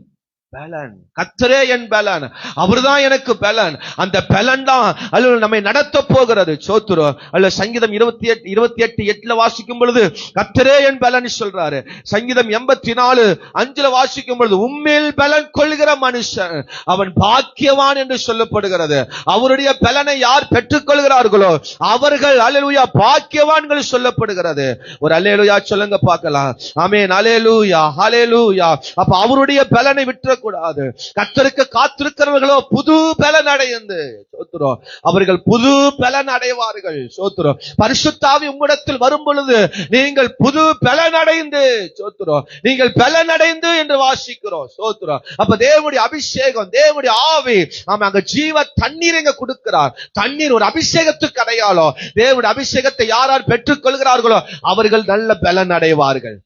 பலன், கர்த்தரே என் பலன், அவர்தான் எனக்கு பலன். அந்த பலன் தான் அல்ல நம்மை நடத்த போகிறது. சோத்திரம். அல்ல சங்கீதம் 28:8 வாசிக்கும் பொழுது கர்த்தரே என் பலன் சொல்றாரு. சங்கீதம் 84:5 வாசிக்கும் பொழுது உம்மில் பலன் கொள்கிற மனுஷன் அவன் பாக்கியவான் என்று சொல்லப்படுகிறது. அவருடைய பலனை யார் பெற்றுக் கொள்கிறார்களோ அவர்கள் அல்லேலூயா பாக்கியவான்கள் சொல்லப்படுகிறது. ஒரு அல்லேலூயா சொல்லுங்க பார்க்கலாம். ஆமென். அல்லேலூயா, அல்லேலூயா. அப்ப அவருடைய பலனை விட்டு கூடாது. கர்த்தருக்கு காத்திருக்கிறவர்களோ புது பலன் அடைந்து, சோத்திரம், அவர்கள் புது பலன் அடைவார்கள். சோத்திரம். பரிசுத்த ஆவி உம்மிடத்தில் வரும் பொழுது நீங்கள் புது பலன் அடைந்து, சோத்திரம், நீங்கள் பலன் அடைந்து என்று வாசிக்கிறோம். சோத்திரம். அப்ப தேவனுடைய அபிஷேகம், தேவனுடைய ஆவி நாம அங்க ஜீவ தண்ணீர் எங்க கொடுக்கிறார். தண்ணீர் ஒரு அபிஷேகத்துக்கு அடையாளம். தேவனுடைய அபிஷேகத்தை யாரால் பெற்றுக் கொள்கிறார்களோ அவர்கள் நல்ல பலன் அடைவார்கள்.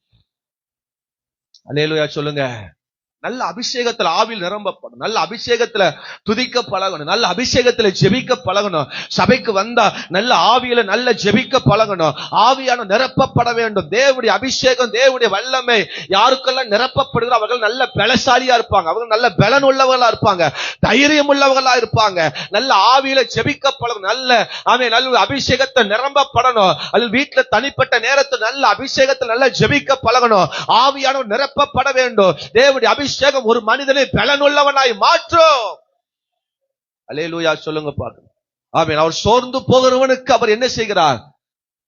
அல்லேலூயா சொல்லுங்க. நல்ல அபிஷேகத்துல ஆவியில் நிரம்பப்படும், நல்ல அபிஷேகத்துல துதிக்க பழகணும், நல்ல அபிஷேகத்துல ஜெபிக்க பழகணும். சபைக்கு வந்தா நல்ல ஆவியில நல்ல ஜெபிக்க பழகணும். ஆவியான நிரப்பப்பட வேண்டும். தேவனுடைய அபிஷேகம், தேவனுடைய வல்லமை யாருக்கெல்லாம் நிரப்பப்படுகிறோம் அவர்கள் நல்ல பலசாலியா இருப்பாங்க, அவர்கள் நல்ல பலன் உள்ளவர்களா இருப்பாங்க, தைரியம் உள்ளவர்களா இருப்பாங்க. நல்ல ஆவியில ஜெபிக்க பழகணும். நல்ல அபிஷேகத்தை நிரம்பப்படணும். அது வீட்டுல தனிப்பட்ட நேரத்தில் நல்ல அபிஷேகத்தில் நல்ல ஜெபிக்க பழகணும். ஆவியான நிரப்பப்பட வேண்டும். தேவனுடைய அபிஷேகம் ஒரு மனிதனை பலனுள்ளவனாய் மாற்றும். அல்லேலூயா சொல்லுங்க பாருங்க. ஆமென். அவர் சோர்ந்து போகிறவனுக்கு அவர் என்ன செய்கிறார்?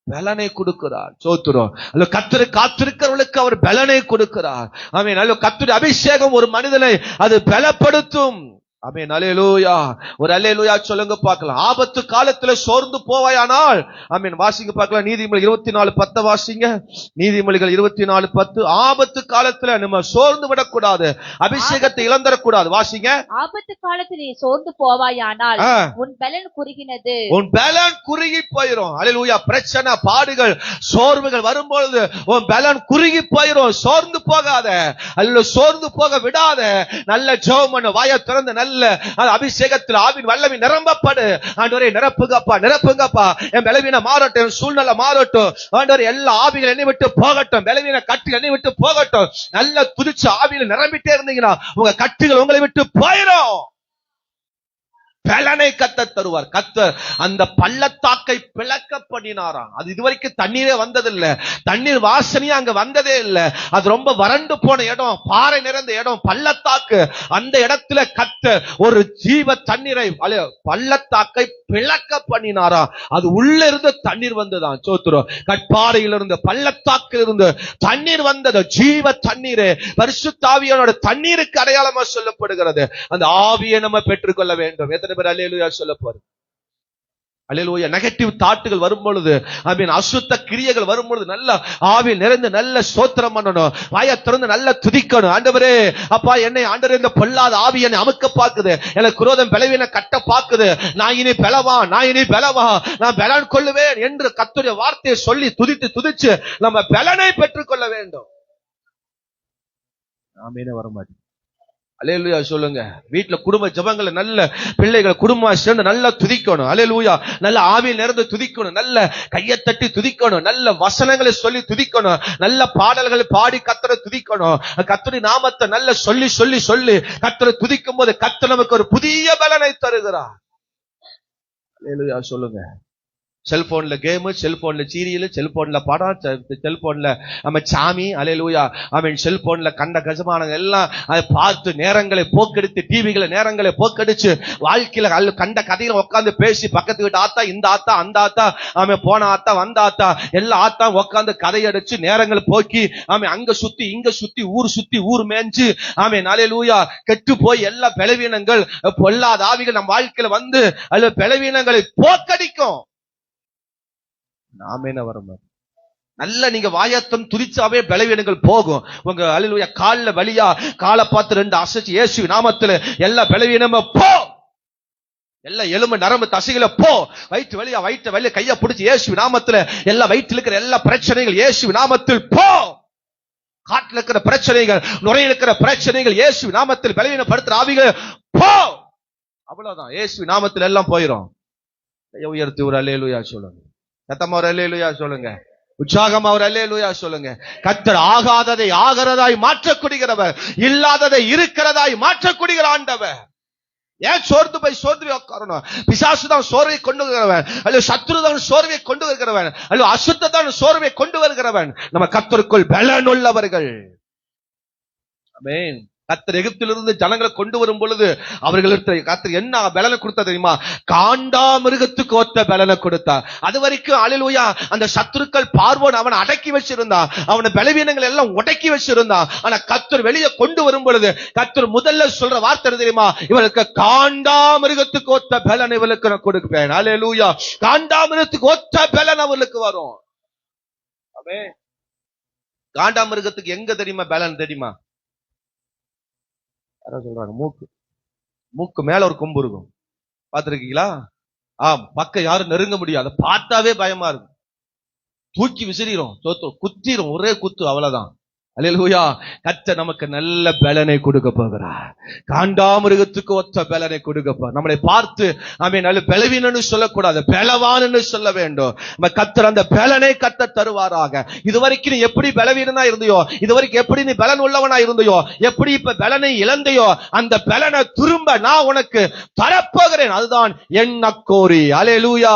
பலனை கொடுக்கிறார். சோத்திரம். அல்ல கர்த்தரை காத்திருக்கிறவர்களுக்கு அவர் பலனை கொடுக்கிறார். ஆமென். அல்ல கர்த்தருடைய அபிஷேகம் ஒரு மனிதனை அது பலப்படுத்தும். ஆமென். அல்லேலூயா. ஒரு அல்லேலூயா சொல்லுங்க பார்க்கலாம். ஆபத்து காலத்துல சோர்ந்து போவாயானால், ஆமென். வாசிங்க பார்க்கலாம். நீதிமொழிகள் 24:10 வாசிங்க. நீதிமொழிகள் 24:10. ஆபத்து காலத்துல நம்ம சோர்ந்து விடக்கூடாது, அபிஷேகத்தை இழந்துடக்கூடாது. வாசிங்க. ஆபத்து காலத்தில் நீ சோர்ந்து போவாயானால் உன் பலன் குறுகினது, உன் பலன் குறுகி போயிரும். அல்லேலூயா. பிரச்சனை, பாடுகள், சோர்வுகள் வரும்பொழுது உன் பலன் குறுகி போயிரும். சோர்ந்து போகாத, அல்ல சோர்ந்து போக விடாத. நல்ல ஜெபம் பண்ணு, வாயை திறந்து நல்ல அபிஷேகத்தில் ஆவின் வல்லமை நிரம்பப்படு. ஆண்டவரே நிரப்புங்கப்பா, நிரப்புங்கப்பா. என் பலவீனம் மாறட்டும், என் சூழ்நிலை மாறட்டும். ஆண்டவரே எல்லா ஆவிகள் என்னை விட்டு போகட்டும், பலவீன கட்டுகள் என்னை விட்டு போகட்டும். நல்ல துதிச்சு ஆவியில் நிரம்பிட்டே இருந்தீங்கன்னா உங்க கட்டுகள் உங்களை விட்டு போயிடும். பலனை கர்த்தர் தருவார். கர்த்தர் அந்த பள்ளத்தாக்கை பிளக்க பண்ணினாராம். அது இதுவரைக்கும் தண்ணீரே வந்ததில்லை, தண்ணீர் வாசனையே அங்க வந்ததே இல்லை. அது ரொம்ப வறண்டு போன இடம், பாறை நிறைந்த இடம், பள்ளத்தாக்கு. அந்த இடத்துல கர்த்தர் ஒரு ஜீவ தண்ணீரை, பள்ளத்தாக்கை பிளக்க பண்ணினாராம். அது உள்ள இருந்து தண்ணீர் வந்ததான். சோத்திரம். கற்பாறையிலிருந்து, பள்ளத்தாக்கில் இருந்து தண்ணீர் வந்தது, ஜீவ தண்ணீரே. பரிசுத்த ஆவியானோட தண்ணீருக்கு அடையாளமா சொல்லப்படுகிறது. அந்த ஆவியை நம்ம பெற்றுக்கொள்ள வேண்டும். எத்தனை பேர் அல்லேலூயா சொல்ல போறோம்? அல்லேலூயா. நெகட்டிவ் தாட்டுகள் வரும் பொழுது, ஆமென், அசுத்த கிரியைகள் வரும் பொழுது நல்ல ஆவியில் நிறைந்து நல்ல ஸ்தோத்திரம் பண்ணணும், வாயை திறந்து நல்ல துதிக்கணும். ஆண்டவரே அப்பா, என்னை ஆண்டவரே இந்த பொல்லாத ஆவி என்னை அமுக்க பாக்குது, எனக்கு குரோதம் பலவீன கட்ட பாக்குது, நான் இனி பலவான், நான் இனி பலவான், நான் பலன் கொள்ளுவேன் என்று கர்த்தருடைய வார்த்தையை சொல்லி துதித்து துதிச்சு நம்ம பலனை பெற்றுக்கொள்ள வேண்டும். ஆமென். வரமாட்டேன். அல்லேலூயா சொல்லுங்க. வீட்டுல குடும்ப ஜெபங்களை நல்ல பிள்ளைகள் குடும்பமா சேர்ந்து நல்லா துதிக்கணும். அல்லேலூயா. நல்ல ஆவியில் நிறைந்து துதிக்கணும், நல்ல கையை தட்டி துதிக்கணும், நல்ல வசனங்களை சொல்லி துதிக்கணும், நல்ல பாடல்களை பாடி கர்த்தரை துதிக்கணும். கர்த்தருடைய நாமத்தை நல்ல சொல்லி சொல்லி சொல்லி கர்த்தரை துதிக்கும் போது கர்த்தர் நமக்கு ஒரு புதிய பலனை தருகிறார். அல்லேலூயா சொல்லுங்க. செல்போன்ல கேம், செல்போன்ல சீரியல், செல்போன்ல படம், செல்போன்ல நம்ம சாமி, அல்லேலூயா, ஆமென், செல்போன்ல கண்ட கஜமானது எல்லாம் அதை பார்த்து நேரங்களை போக்கெடுத்து, டிவிகளை நேரங்களை போக்கடிச்சு, வாழ்க்கையில கண்ட கதையில உட்கார்ந்து பேசி, பக்கத்து வீட்டு ஆத்தா, இந்த ஆத்தா, அந்த ஆத்தா, ஆமென், போன ஆத்தா, வந்த ஆத்தா, எல்லா ஆத்தா உட்கார்ந்து கதையடிச்சு நேரங்களை போக்கி, ஆமென், அங்க சுத்தி இங்க சுத்தி ஊர் மேய்ஞ்சு, ஆமென், அல்லேலூயா, கெட்டு போய் எல்லா பலவீனங்கள், பொல்லாத ஆவிகள் நம்ம வாழ்க்கையில வந்து அல்ல பலவீனங்களை போக்கடிக்கும். நாமே வர நல்ல நீங்க வாயத்தம் துதிச்சாவே பலவீனங்கள் போகும். உங்க அல்லேலூயா கால்ல வலியா, காலை பார்த்து 2 அசைச்சு இயேசு நாமத்துல எல்லா பலவீனமும் போ, எல்லா எலும்பு நரம்பு தசைகளை போ. வயிற்று வலியா, வயிற்று வலிய கையை பிடிச்சி இயேசு நாமத்துல எல்லா வயிற்றுல இருக்கிற எல்லா பிரச்சனைகள் இயேசு நாமத்தில் போ. காட்டுல இருக்கிற பிரச்சனைகள், நுரையில் இருக்கிற பிரச்சனைகள் இயேசு நாமத்தில் பலவீனப்படுத்துற ஆவிகள் போ. அவ்வளவுதான். இயேசு நாமத்தில் எல்லாம் போயிடும். உயர்த்தி ஒரு அல்லேலூயா சொல்லுங்க. சத்தமா ஒரு அல்லேலூயா சொல்லுங்க. உற்சாகமா ஒரு அல்லேலூயா சொல்லுங்க. கர்த்தர் ஆகாததை ஆகிறதாய் மாற்றக்கூடியவர், இல்லாததை இருக்கிறதாய் மாற்றக்கூடிய ஆண்டவர். ஏன் சோர்ந்து போய் உட்காரணும்? பிசாசு தான் சோர்வை கொண்டு வருகிறவன், அல்லது சத்துரு தான் சோர்வை கொண்டு வருகிறவன், அல்லது அசுத்த தான் சோர்வை கொண்டு வருகிறவன். நம்ம கர்த்தருக்குள் பலன் உள்ளவர்கள். ஆமென். கர்த்தர் எகிப்திலிருந்து ஜனங்களை கொண்டு வரும் பொழுது அவர்களுக்கு கர்த்தர் என்ன பலனை கொடுத்தா தெரியுமா? காண்டாமிருகத்துக்கு ஒத்த பலனை கொடுத்தார். அது வரைக்கும் அல்லேலூயா அந்த சத்துருக்கள் பார்வோன் அவனை அடக்கி வச்சிருந்தான், அவனை பலவீனங்கள் எல்லாம் உடக்கி வச்சிருந்தான். ஆனா கர்த்தர் வெளியே கொண்டு வரும் பொழுது கர்த்தர் முதல்ல சொல்ற வார்த்தை தெரியுமா? இவளுக்கு காண்டாமிருகத்துக்கு ஒத்த பலன் இவளுக்கு நான் கொடுப்பேன். அல்லேலூயா. காண்டாமிருகத்துக்கு ஒத்த பலன் அவளுக்கு வரும். ஆமென். காண்டாமிருகத்துக்கு எங்க தெரியுமா பலன் தெரியுமா? சொல்றாங்க மூக்கு மேல ஒரு கொம்பு இருக்கும், பாத்திருக்கீங்களா? பக்கம் யாரும் நெருங்க முடியாது, பார்த்தாவே பயமா இருக்கும், தூக்கி விசிறோம், குத்திரும், ஒரே குத்து, அவ்வளவுதான். அல்லேலூயா. கர்த்தர் நமக்கு நல்ல பலனை கொடுக்க போகிறார். காண்டாமிருகத்துக்கு ஒத்த பலனை கொடுக்க போறார். நம்மளை பார்த்து ஆமென் நல்ல பலவீனன்னு சொல்லக்கூடாது, பலவான்னு சொல்ல வேண்டும். நம்ம கர்த்தர் அந்த பலனை கர்த்தர் தருவாராக. இதுவரைக்கும் நீ எப்படி பலவீனனா இருந்தியோ, இதுவரைக்கும் எப்படி நீ பலன் உள்ளவனா இருந்தியோ, எப்படி இப்ப பலனை இழந்தையோ, அந்த பலனை திரும்ப நான் உனக்கு தரப்போகிறேன். அதுதான் எண்ணக்கோரி. அல்லேலூயா.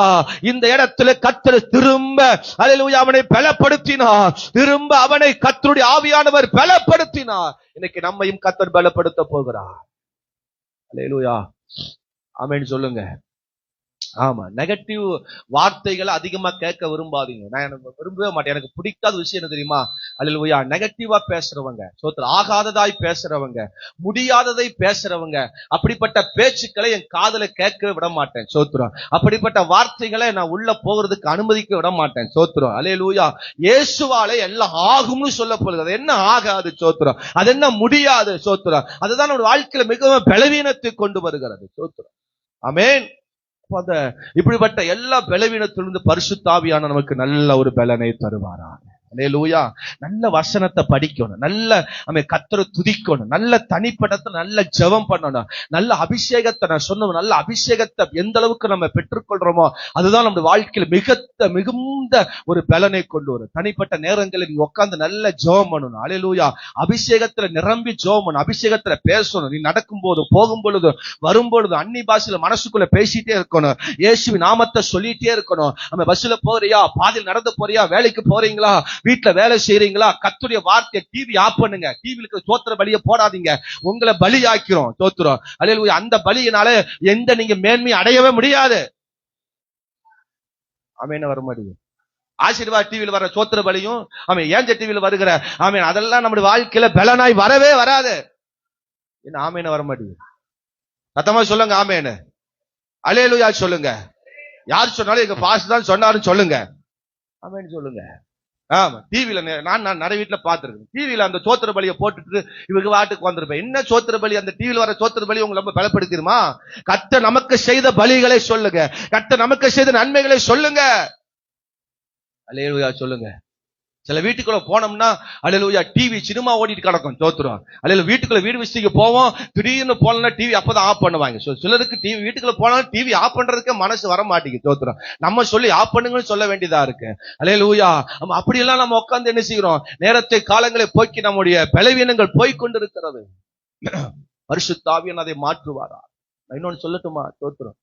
இந்த இடத்துல கர்த்தர் திரும்ப அல்லேலூயா அவனை பலப்படுத்தினார், திரும்ப அவனை கர்த்தருடைய ஆவியானவர் பலப்படுத்தினார். இன்னைக்கு நம்மையும் கர்த்தர் பலப்படுத்த போகிறார். அல்லேலூயா. ஆமென் சொல்லுங்க. ஆமா, நெகட்டிவ் வார்த்தைகளை அதிகமா கேட்க விரும்பாதீங்க. நான் எனக்கு விரும்பவே மாட்டேன். எனக்கு பிடிக்காத விஷயம் என்ன தெரியுமா? அல்லேலூயா, நெகட்டிவா பேசுறவங்க, சோத்திரம், ஆகாததாய் பேசுறவங்க, முடியாததை பேசுறவங்க, அப்படிப்பட்ட பேச்சுக்களை என் காதுல கேட்கவே விட மாட்டேன். சோத்திரம், அப்படிப்பட்ட வார்த்தைகளை நான் உள்ள போகிறதுக்கு அனுமதிக்க விட மாட்டேன். சோத்திரம், அல்லேலூயா. இயேசுவாலே எல்லாம் ஆகும்னு சொல்ல போகுது. அது என்ன ஆகாது? சோத்திரம், அது என்ன முடியாது? சோத்திரம், அதுதான் நம்ம வாழ்க்கையில மிகவும் பலவீனத்தை கொண்டு வருகிறது. சோத்திரம், ஆமென். அந்த இப்படிப்பட்ட எல்லா பலவீனத்திலிருந்து பரிசுத்த ஆவியான நமக்கு நல்ல ஒரு பலனை தருவாராக. அல்லேலூயா. நல்ல வசனத்தை படிக்கணும், நல்ல கர்த்தரை துதிக்கணும், நல்ல தனிப்படத்தை நல்ல ஜெபம் பண்ணணும், நல்ல அபிஷேகத்தை, நான் சொன்ன நல்ல அபிஷேகத்தை எந்த அளவுக்கு நம்ம பெற்றுக்கொள்றோமோ அதுதான் நம்ம வாழ்க்கையில் மிகுந்த ஒரு பலனை கொண்டு வரும். தனிப்பட்ட நேரங்களில் நீ உட்கார்ந்து நல்ல ஜெபம் பண்ணணும். அல்லேலூயா. அபிஷேகத்துல நிரம்பி ஜெபம் பண்ணணும், அபிஷேகத்துல பேசணும். நீ நடக்கும் போது, போகும் பொழுது, வரும் பொழுது அந்நிய பாஷையில மனசுக்குள்ள பேசிட்டே இருக்கணும். இயேசுவின் நாமத்தை சொல்லிட்டே இருக்கணும். நம்ம பஸ்ல போறியா, பாதியில் நடந்து போறியா, வேலைக்கு போறீங்களா, வீட்டுல வேலை செய்யறீங்களா, கர்த்தருடைய வார்த்தை டிவி ஆஃப் பண்ணுங்க. டிவிக்கு சோத்திர பலியை போடாதீங்க, உங்களை பலி ஆக்கிறோம். சோத்திரம், அல்லேலூயா. அந்த பலியினால எந்த நீங்க மேன்மை அடையவே முடியாது. ஆமென். வர முடியும். ஆசீர்வாத டிவியில் வர சோத்திர பலியும் ஏஞ்ச டிவியில் வருகிற அதெல்லாம் நம்முடைய வாழ்க்கையில பலனாய் வரவே வராது. என்ன ஆமேன வர மாட்டேங்குது? சத்தமா சொல்லுங்க ஆமேனு. அல்லேலூயா சொல்லுங்க. யார் சொன்னாலும் எங்க பாஸ்டர் தான் சொன்னாருன்னு சொல்லுங்க. ஆமேன்னு சொல்லுங்க. ஆமா, டிவில நான் நிறைய வீட்டுல பாத்துருக்கேன். டிவில அந்த சோத்திர பலியை போட்டுட்டு இவங்க வாட்டுக்கு வந்திருப்பேன். என்ன சோத்திர பலி? அந்த டிவில வர சோத்திர பலி உங்களை ரொம்ப பலப்படுத்திடுமா? கர்த்தர் நமக்கு செய்த பலிகளை சொல்லுங்க, கர்த்தர் நமக்கு செய்த நன்மைகளை சொல்லுங்க. அல்லேலூயா சொல்லுங்க. சில வீட்டுக்குள்ள போனோம்னா அல்லேலூயா டிவி சினிமா ஓடிட்டு கிடக்கும். சோத்திரம், அல்லேலூயா. வீட்டுக்குள்ள வீடு விசிக்கு போவோம், திடீர்னு போனா டிவி அப்பதான் ஆஃப் பண்ணுவாங்க. சிலருக்கு டிவி வீட்டுக்குள்ள போனாலும் டிவி ஆஃப் பண்றதுக்கு மனசு வர மாட்டேங்குது. சோத்திரம், நம்ம சொல்லி ஆஃப் பண்ணுங்கன்னு சொல்ல வேண்டியதா இருக்கு. அல்லேலூயா. அப்படி எல்லாம் நம்ம உட்கார்ந்து என்ன செய்கிறோம்? நேரத்தை காலங்களை போக்கி நம்முடைய பலவீனங்கள் போய்கொண்டிருக்கிறது. பரிசுத்த ஆவியானவர் அதை மாற்றுவாரா? இன்னொன்னு சொல்லட்டுமா? சோத்திரம்,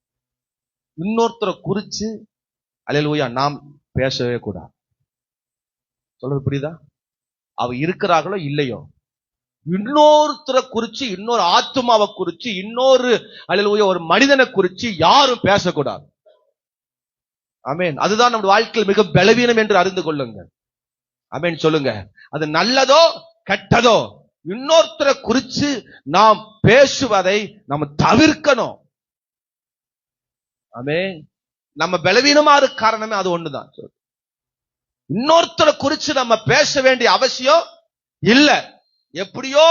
இன்னொருத்தரை குறிச்சு அல்லேலூயா நாம் பேசவே கூடாது. சொல்றது புரியுதா? அவ இருக்கிறார்களோ இல்லையோ, இன்னொருத்தரை குறிச்சு, இன்னொரு ஆத்மாவை குறிச்சு, இன்னொரு அல்லேலூயா ஒரு மனிதனை குறிச்சு யாரும் பேசக்கூடாது. ஆமென். அதுதான் நம்ம வாழ்க்கையில் மிக பலவீனம் என்று அறிந்து கொள்ளுங்க. ஆமென் சொல்லுங்க. அது நல்லதோ கெட்டதோ, இன்னொருத்தரை குறிச்சு நாம் பேசுவதை நம்ம தவிர்க்கணும். ஆமென். நம்ம பலவீனமா இருக்க காரணமே அது ஒண்ணுதான். இன்னொருத்தரை குறிச்சு நம்ம பேச வேண்டிய அவசியம் இல்ல. எப்படியோ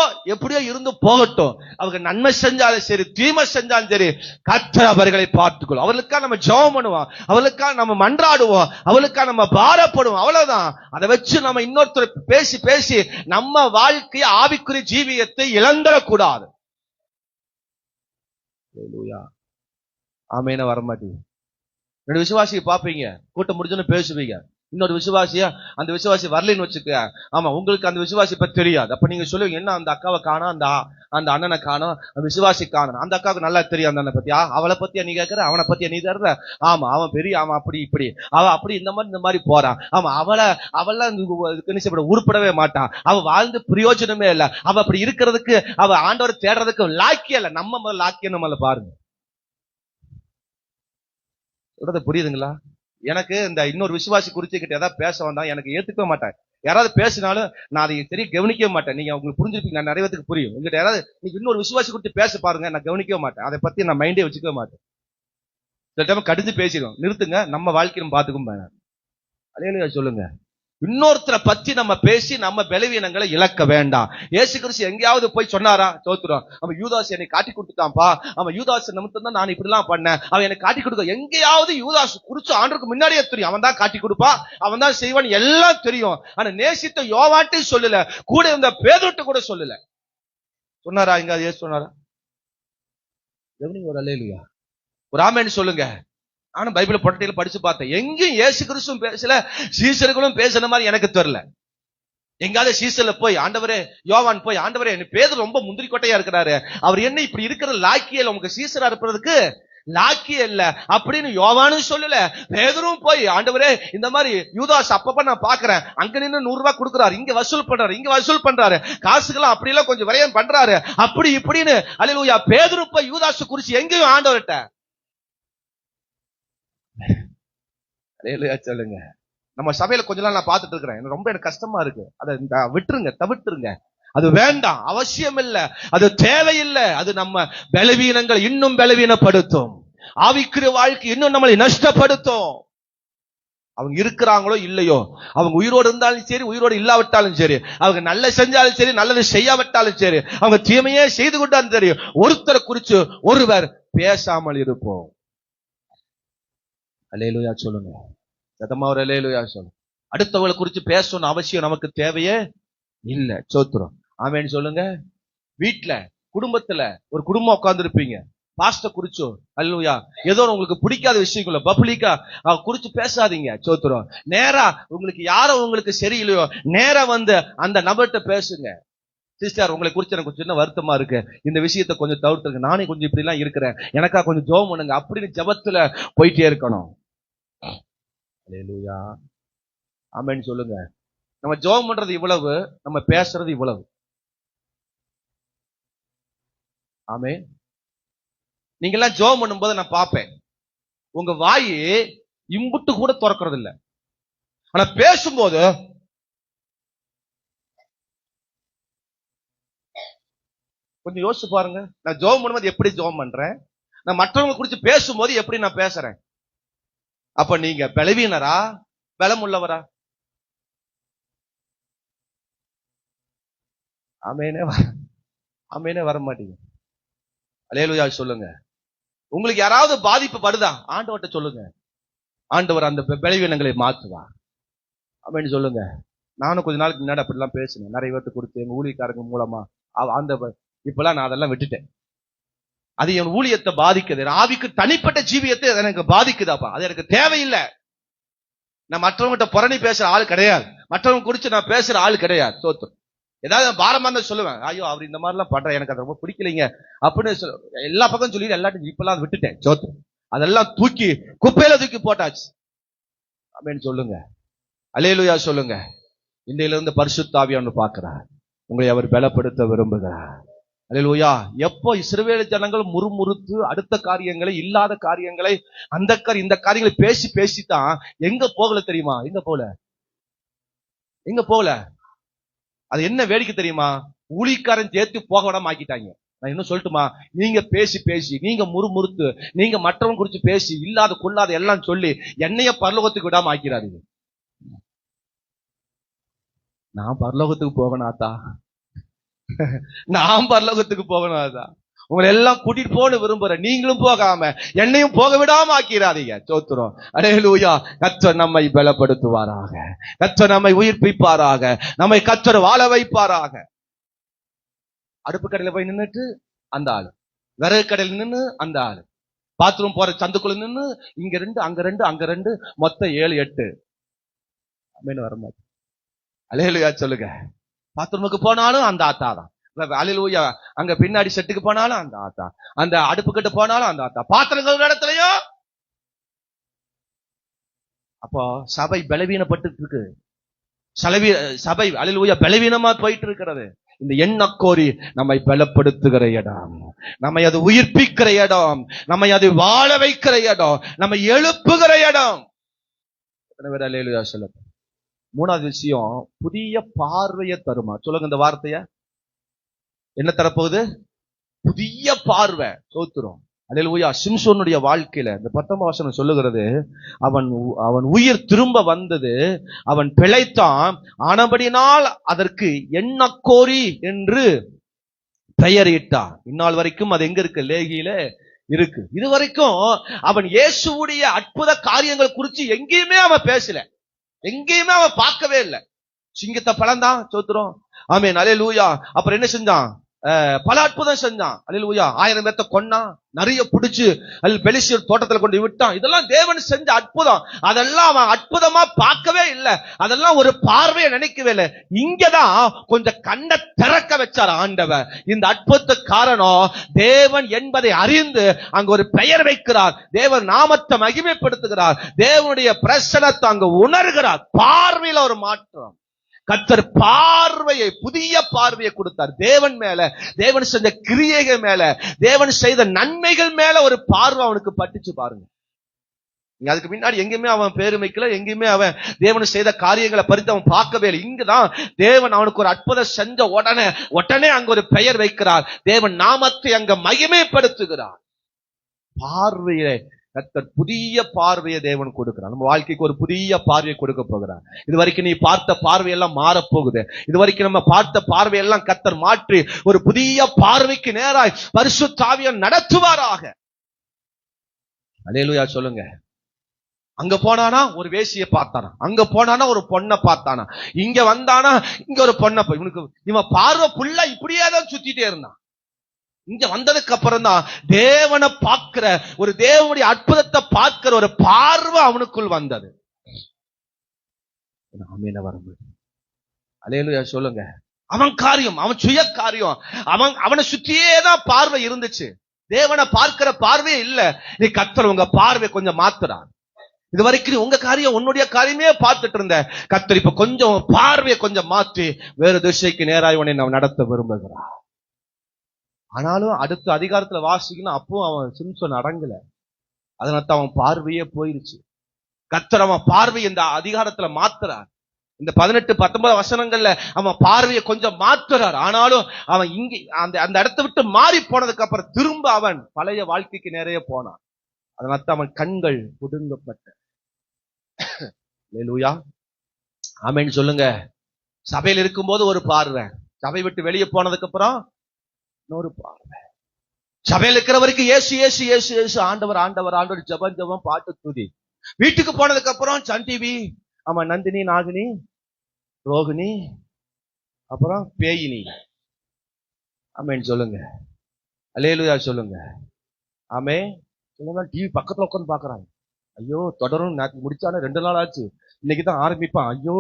இருந்து போகட்டும். அவங்க நன்மை செஞ்சாலும் சரி, தீமை செஞ்சாலும் சரி, கர்த்தர் அவர்களை பார்த்துக்கொள்ளும். அவர்களுக்காக நம்ம ஜெபம் பண்ணுவோம், அவளுக்காக நம்ம மன்றாடுவோம், அவளுக்காக நம்ம பாரப்படுவோம். அவ்வளவுதான். அதை வச்சு நம்ம இன்னொருத்தர் பேசி நம்ம வாழ்க்கையை, ஆவிக்குரிய ஜீவியத்தை இழந்துடக்கூடாது. ஆமேன வரமாட்டீங்க. ரெண்டு விசுவாசியை பாப்பீங்க, கூட்டம் முடிஞ்சோன்னு பேசுவீங்க. இன்னொரு விசுவாசியா, அந்த விசுவாசி வரலன்னு வச்சுக்க, ஆமா உங்களுக்கு அந்த விசுவாசி பத்தி தெரியாது. அப்ப நீங்க சொல்லுவீங்க, என்ன அந்த அக்காவை காணோம், அந்த அண்ணனை காணோம், விசுவாசி காணோம். அந்த அக்காவுக்கு நல்லா தெரியும் அந்த அண்ணனை பத்தி. அவளை பத்தியா நீ கேட்கற, அவனை பத்தியா நீ தர்ற? ஆமா அவன் பெரிய, அவன் அப்படி இப்படி, அவ அப்படி இந்த மாதிரி போறான். ஆமா அவளை உருப்படவே மாட்டான், அவ வாழ்ந்து பிரயோஜனமே இல்ல, அவ அப்படி இருக்கிறதுக்கு, அவ ஆண்டவர் தேடுறதுக்கு லாக்கியம் இல்ல. நம்ம முதல்ல லாக்கியம் நம்மள பாருங்க. சொல்றது புரியுதுங்களா? எனக்கு இந்த இன்னொரு விசுவாசி குறிச்சு கிட்ட ஏதாவது பேச வந்தா எனக்கு ஏத்துக்க மாட்டேன். யாராவது பேசினாலும் நான் அதை சரி கவனிக்கவே மாட்டேன். நீங்க உங்களுக்கு புரிஞ்சிருப்பீங்க, நான் நிறைய பேருக்கு புரியும். உங்ககிட்ட யாராவது நீங்க இன்னொரு விசுவாசி குறித்து பேச பாருங்க, நான் கவனிக்கவே மாட்டேன். அதை பத்தி நான் மைண்டே வச்சுக்கவே மாட்டேன். சில டைம் கடிஞ்சு பேசிடுவோம். நிறுத்துங்க, நம்ம வாழ்க்கை நம்ம பாத்துக்கும். அல்லேலூயா சொல்லுங்க. இன்னொருத்தரை பத்தி நம்ம பேசி நம்ம பலவீனங்களை இழக்க வேண்டாம். இயேசு கிறிஸ்து எங்கேயாவது போய் சொன்னாரா? தோத்துறோம். அவன் யூதாஸ் என்னை காட்டி கொடுத்துட்டான்ப்பா, அவன் யூதாஸ் நிமித்தம் தான் நான் இப்படி எல்லாம் பண்ணேன், அவன் என்னை காட்டி கொடுக்க. எங்கேயாவது யூதாஸ் குறிச்சு ஆண்டவருக்கு முன்னாடியே தெரியும், அவன் தான் காட்டி கொடுப்பா, அவன் தான் செய்வான், எல்லாம் தெரியும். ஆனா நேசித்த யோவான்ட்டையும் சொல்லல, கூட இருந்த பேதுருட்ட கூட சொல்லல. சொன்னாரா? எங்க இயேசு சொன்னாரா? ஒரு அல்லேலூயா, ஒரு ஆமென் சொல்லுங்க. நானும் பைபிள் பொட்டையில படிச்சு பார்த்தேன். எங்கேயும் இயேசு கிறிஸ்துவும் பேசல, சீசர்களும் பேசுன மாதிரி எனக்கு தெரியல. எங்காவது சீசர்ல போய் ஆண்டவரே, யோவான் போய் ஆண்டவரே பேதுரு ரொம்ப முந்திரி கொட்டையா இருக்கிறாரு, அவர் என்ன இப்படி இருக்கிற லாக்கியல், உங்க சீசரா இருப்பதற்கு லாக்கிய இல்ல அப்படின்னு யோவானும் சொல்லல. பேதுரும் போய் ஆண்டவரே இந்த மாதிரி யூதாஸ் அப்பப்ப நான் பாக்குறேன், அங்க நின்று 100 ரூபாய் கொடுக்குறாரு, இங்க வசூல் பண்றாரு, காசுக்கெல்லாம் அப்படி எல்லாம் கொஞ்சம் விரயம் பண்றாரு, அப்படி இப்படின்னு. அல்லேலூயா. பேதுரு போய் யூதாஸ் குறிச்சு எங்கேயும் ஆண்டவர்கிட்ட அல்லேலூயா சொல்லுங்க. நம்ம சபையில கொஞ்ச நாள் நான் பார்த்துட்டு இருக்கிறேன், எனக்கு கஷ்டமா இருக்கு. அதை விட்டுருங்க, தவிர்த்துருங்க. அது வேண்டாம், அவசியம் இல்லை, அது தேவையில்லை. அது நம்ம பலவீனங்கள் இன்னும் பலவீனப்படுத்தும், ஆவிக்குரிய வாழ்க்கை இன்னும் நம்மளை நஷ்டப்படுத்தும். அவங்க இருக்கிறாங்களோ இல்லையோ, அவங்க உயிரோடு இருந்தாலும் சரி, உயிரோடு இல்லாவிட்டாலும் சரி, அவங்க நல்ல செஞ்சாலும் சரி, நல்லது செய்யாவிட்டாலும் சரி, அவங்க தீமையே செய்து கொண்டாலும் சரி, ஒருத்தரை குறித்து ஒருவர் பேசாமல் இருப்போம். அல்லேலூயா சொல்லுங்க. சத்தமா ஒரு அல்லேலூயா சொல்லுங்க. அடுத்தவங்களை குறித்து பேசணும் அவசியம் நமக்கு தேவையே இல்ல. சோத்திரம். ஆமேன்னு சொல்லுங்க. வீட்டுல குடும்பத்துல ஒரு குடும்பம் உட்கார்ந்து இருப்பீங்க, பாஸ்டர் குறிச்சோ அல்லேலூயா ஏதோ உங்களுக்கு பிடிக்காத விஷயங்கள பப்ளிக்கா குறிச்சு பேசாதீங்க. சோத்திரம். நேரா உங்களுக்கு யாரோ உங்களுக்கு சரியில்லையோ நேரா வந்து அந்த நபர்கிட்ட பேசுங்க. சிஸ்டர், உங்களை குறிச்சு எனக்கு கொஞ்சம் சின்ன வருத்தமா இருக்கு, இந்த விஷயத்த கொஞ்சம் தவிர்த்துருங்க, நானே கொஞ்சம் இப்படி எல்லாம் இருக்கிறேன், எனக்கா கொஞ்சம் ஜெபம் பண்ணுங்க அப்படின்னு ஜெபத்துல போயிட்டே இருக்கணும். அல்லேலூயா. ஆமென் சொல்லுங்க. நம்ம ஜெபம் பண்றது இவ்வளவு, நம்ம பேசுறது இவ்வளவு. ஆமென். நீங்க எல்லாம் ஜெபம் பண்ணும்போது நான் பார்ப்பேன், உங்க வாய் இம்புட்டு கூட திறக்கிறது இல்லை, ஆனா பேசும்போது கொஞ்சம் யோசிச்சு பாருங்க. நான் ஜெபம் பண்ணும்போது எப்படி ஜெபம் பண்றேன், நான் மற்றவங்க குறித்து பேசும்போது எப்படி நான் பேசுறேன். அப்ப நீங்க பலவீனரா பலம் உள்ளவரா? ஆமேனே வர மாட்டீங்க. அல்லேலூயா சொல்லுங்க. உங்களுக்கு யாராவது பாதிப்பு படுதா, ஆண்டவர்கிட்ட சொல்லுங்க, ஆண்டவர் அந்த பலவீனங்களை மாற்றுவா. அப்படின்னு சொல்லுங்க. நானும் கொஞ்ச நாளுக்கு முன்னாடி அப்படிலாம் பேசுனேன், நிறைய பேர்த்து கொடுத்து எங்க ஊழியக்காரங்க மூலமா. அந்த இப்பெல்லாம் நான் அதெல்லாம் விட்டுட்டேன். அது என் ஊழியத்தை பாதிக்குது, ஆவிக்கு தனிப்பட்ட ஜீவியத்தை எனக்கு பாதிக்குதாப்பா, அது எனக்கு தேவையில்லை. நான் மற்றவங்கிட்ட புறணி பேசுற ஆள் கிடையாது, மற்றவங்க குறிச்சு நான் பேசுற ஆள் கிடையாது. சோத்து ஏதாவது பாரமா இருந்தா சொல்லுவேன், ஐயோ அவர் இந்த மாதிரி எல்லாம் பண்ற, எனக்கு அது ரொம்ப பிடிக்கலைங்க அப்படின்னு எல்லா பக்கம் சொல்லி எல்லாத்தையும் இப்பெல்லாம் விட்டுட்டேன். சோத்து அதெல்லாம் தூக்கி குப்பையில தூக்கி போட்டாச்சு. அப்படின்னு சொல்லுங்க. அல்லேலூயா சொல்லுங்க. இன்றையில இருந்து பரிசுத்த ஆவியானவர் பார்க்கிறார், உங்களை அவர் பலப்படுத்த விரும்புகிறார். அல்லேலூயா. எப்போ இஸ்ரவேல் ஜனங்கள் முறுமுறுத்து அடுத்த காரியங்களை, இல்லாத காரியங்களை, அந்த இந்த காரியங்களை பேசி பேசித்தான் எங்க போகல தெரியுமா? எங்க போகல. அது என்ன வேடிக்கை தெரியுமா? ஊழிக்காரன் சேர்த்து போக விடாம ஆக்கிட்டாங்க. நான் இன்னும் சொல்லட்டுமா? நீங்க பேசி பேசி, நீங்க முறுமுறுத்து, நீங்க மற்றவங்க குறிச்சு பேசி இல்லாத கொள்ளாத எல்லாம் சொல்லி என்னைய பரலோகத்துக்கு விடாம ஆக்கிறாரு. நான் பரலோகத்துக்கு போகணாத்தா, நான் பரலோகத்துக்கு போகணாதா, உங்களை எல்லாம் கூட்டிட்டு போன்னு விரும்புறேன், நீங்களும் போகாம என்னையும் போக விடாம ஆக்கிறாதீங்க. சோத்திரம். அல்லேலூயா. கர்த்தர் நம்மை பலப்படுத்துவாராக, கர்த்தர் நம்மை உயிர்ப்பிப்பாராக, நம்மை கர்த்தர் வாழ வைப்பாராக. அடுப்பு கடையில போய் நின்னுட்டு அந்த ஆளு, விறகு கடையில் நின்று அந்த ஆளு, பாத்ரூம் போற சந்துக்குள்ள நின்று இங்க 2 அங்க 2 அங்க 2 மொத்தம் 7 8 அப்படின்னு வரமாட்டேன். அல்லேலூயா சொல்லுங்க. பாத்ரூமுக்கு போனாலும் அந்த ஆத்தா தான், அல்லேலூயா. அங்க பின்னாடி செட்டுக்கு போனாலும் அந்த ஆத்தா, அந்த அடுப்பு கட்டு போனாலும் அந்த ஆத்தா, பாத்திரங்கள் இடத்துலயும். அப்போ சபை பலவீனப்பட்டு இருக்கு, சபை அல்லேலூயா பலவீனமா போயிட்டு இருக்கிறது. இந்த எண்ணக்கோரி நம்மை பலப்படுத்துகிற இடம், நம்மை அது உயிர்ப்பிக்கிற இடம், நம்மை அது வாழ வைக்கிற இடம், நம்மை எழுப்புகிற இடம். அல்லேலூயா சொல்ல. மூணாவது விஷயம், புதிய பார்வையை தருமா? சொல்லுங்க இந்த வார்த்தைய. என்ன தரப்போகுது? புதிய பார்வை. சோத்திரம். அல்லேலூயா. சிம்சோனுடைய வாழ்க்கையில இந்த 10ஆம் வசனம் சொல்லுகிறது, அவன் உயிர் திரும்ப வந்தது, அவன் பிழைத்தான், ஆனபடினால் அதற்கு எண்ணக்கோரி என்று பெயரிட்டான். இந்நாள் வரைக்கும் அது எங்க இருக்கு? லேகியில இருக்கு. இதுவரைக்கும் அவன் இயேசுவுடைய அற்புத காரியங்கள் குறித்து எங்கேயுமே அவன் பேசல, எங்கேயுமே அவன் பார்க்கவே இல்லை. சிங்கத்தை பழந்தான். சோத்திரம். ஆமென். அல்லேலூயா. அப்புறம் என்ன செஞ்சான்? பல அற்புதம் செஞ்சான். அல்லேலூயா. 1000 பேர்த்த கொன்னான், நிறைய பிடிச்சு பெலிஸ்தர் தோட்டத்துல கொண்டு விட்டான். இதெல்லாம் தேவன் செஞ்ச அற்புதம். அதெல்லாம் அவன் அற்புதமா பார்க்கவே இல்லை, அதெல்லாம் ஒரு பார்வையை நினைக்கவே இல்லை. இங்கதான் கொஞ்சம் கண்ணை திறக்க வச்சார் ஆண்டவர். இந்த அற்புதத்துக்கு காரணம் தேவன் என்பதை அறிந்து அங்க ஒரு பெயர் வைக்கிறார், தேவன் நாமத்தை மகிமைப்படுத்துகிறார், தேவனுடைய பிரசன்னத்தை அங்க உணர்கிறார். பார்வையில ஒரு மாற்றம். கர்த்தர் பார்வையை, புதிய பார்வையை கொடுத்தார். தேவன் மேல, தேவன் செஞ்ச கிரியைகள் மேல, தேவன் செய்த நன்மைகள் மேல ஒரு பார்வை அவனுக்கு பட்டுச்சு பாருங்க. அதுக்கு முன்னாடி எங்கேயுமே அவன் பெருமைக்கல, எங்கேயுமே அவன் தேவன் செய்த காரியங்களை பறித்து அவன் பார்க்கவே இல்லை. இங்குதான் தேவன் அவனுக்கு ஒரு அற்புதம் செஞ்ச உடனே அங்க ஒரு பெயர் வைக்கிறார். தேவன் நாமத்தை அங்க மகிமைப்படுத்துகிறார். பார்வையை கர்த்தர் புதிய பார்வையை தேவன் கொடுக்கிறார். நம்ம வாழ்க்கைக்கு ஒரு புதிய பார்வையை கொடுக்க போகிறார். இது வரைக்கும் நீ பார்த்த பார்வையெல்லாம் மாறப்போகுது. இது வரைக்கும் நம்ம பார்த்த பார்வையெல்லாம் கர்த்தர் மாற்றி ஒரு புதிய பார்வைக்கு நேராய் பரிசுத்த ஆவியானவர் நடத்துவாராக. அல்லேலூயா சொல்லுங்க. அங்க போனானா ஒரு வேசியை பார்த்தானா, அங்க போனானா ஒரு பொண்ணை பார்த்தானா, இங்க வந்தானா இங்க ஒரு பொண்ணை, இவன் பார்வை புள்ள இப்படியே தான் சுத்திட்டே இருந்தான். இங்க வந்ததுக்கு அப்புறம் தான் தேவனை பார்க்கிற ஒரு தேவனுடைய அற்புதத்தை பார்க்கிற ஒரு பார்வை அவனுக்குள் வந்தது. அல்லேலூயா சொல்லுங்க. அவன் காரியம், அவன் சுய காரியம், அவனை சுற்றியே தான் பார்வை இருந்துச்சு. தேவனை பார்க்கிற பார்வையே இல்ல. நீ கர்த்தர் உங்க பார்வை கொஞ்சம் மாத்துறான். இது வரைக்கும் உங்க காரியம் உன்னுடைய காரியமே பார்த்துட்டு இருந்த கர்த்தர் இப்ப கொஞ்சம் பார்வையை கொஞ்சம் மாற்றி வேறு திசைக்கு நேராய் உன்னை நாம் நடத்த விரும்புகிறான். ஆனாலும் அடுத்த அதிகாரத்துல வாசிக்கணும், அப்பவும் அவன் சிம்சோன் அடங்கல. அதனால அவன் பார்வையே போயிருச்சு. கர்த்தர் அவன் பார்வை இந்த அதிகாரத்துல மாத்துறார். இந்த 18-19 வசனங்கள்ல அவன் பார்வையை கொஞ்சம் மாத்துறார். ஆனாலும் அவன் இங்க அந்த இடத்தை விட்டு மாறி போனதுக்கு அப்புறம் திரும்ப அவன் பழைய வாழ்க்கைக்கு நிறைய போனான். அதனால அவன் கண்கள் புடுங்கப்பட்ட. அல்லேலூயா ஆமென் சொல்லுங்க. சபையில் இருக்கும்போது ஒரு பார்வை, சபை விட்டு வெளியே போனதுக்கு அப்புறம் இன்னொரு பார்வை. சபையில் இருக்கிற வரைக்கும் ஏசு ஏசு ஏசு ஏசு ஆண்டவர் ஆண்டவர் ஆண்டவர் ஜெபம் ஜெபம் பாட்டு துதி. வீட்டுக்கு போனதுக்கு அப்புறம் சன் டிவி, ஆமா நந்தினி நாகினி ரோகிணி அப்புறம் பேயினி. ஆமென் சொல்லுங்க. அல்லேலூயா சொல்லுங்க. ஆமே சொல்லுங்க. டிவி பக்கத்துல உட்காந்து பாக்குறாங்க. ஐயோ தொடரும் நேற்று முடிச்சானே 2 நாள் ஆச்சு, இன்னைக்குதான் ஆரம்பிப்பான், ஐயோ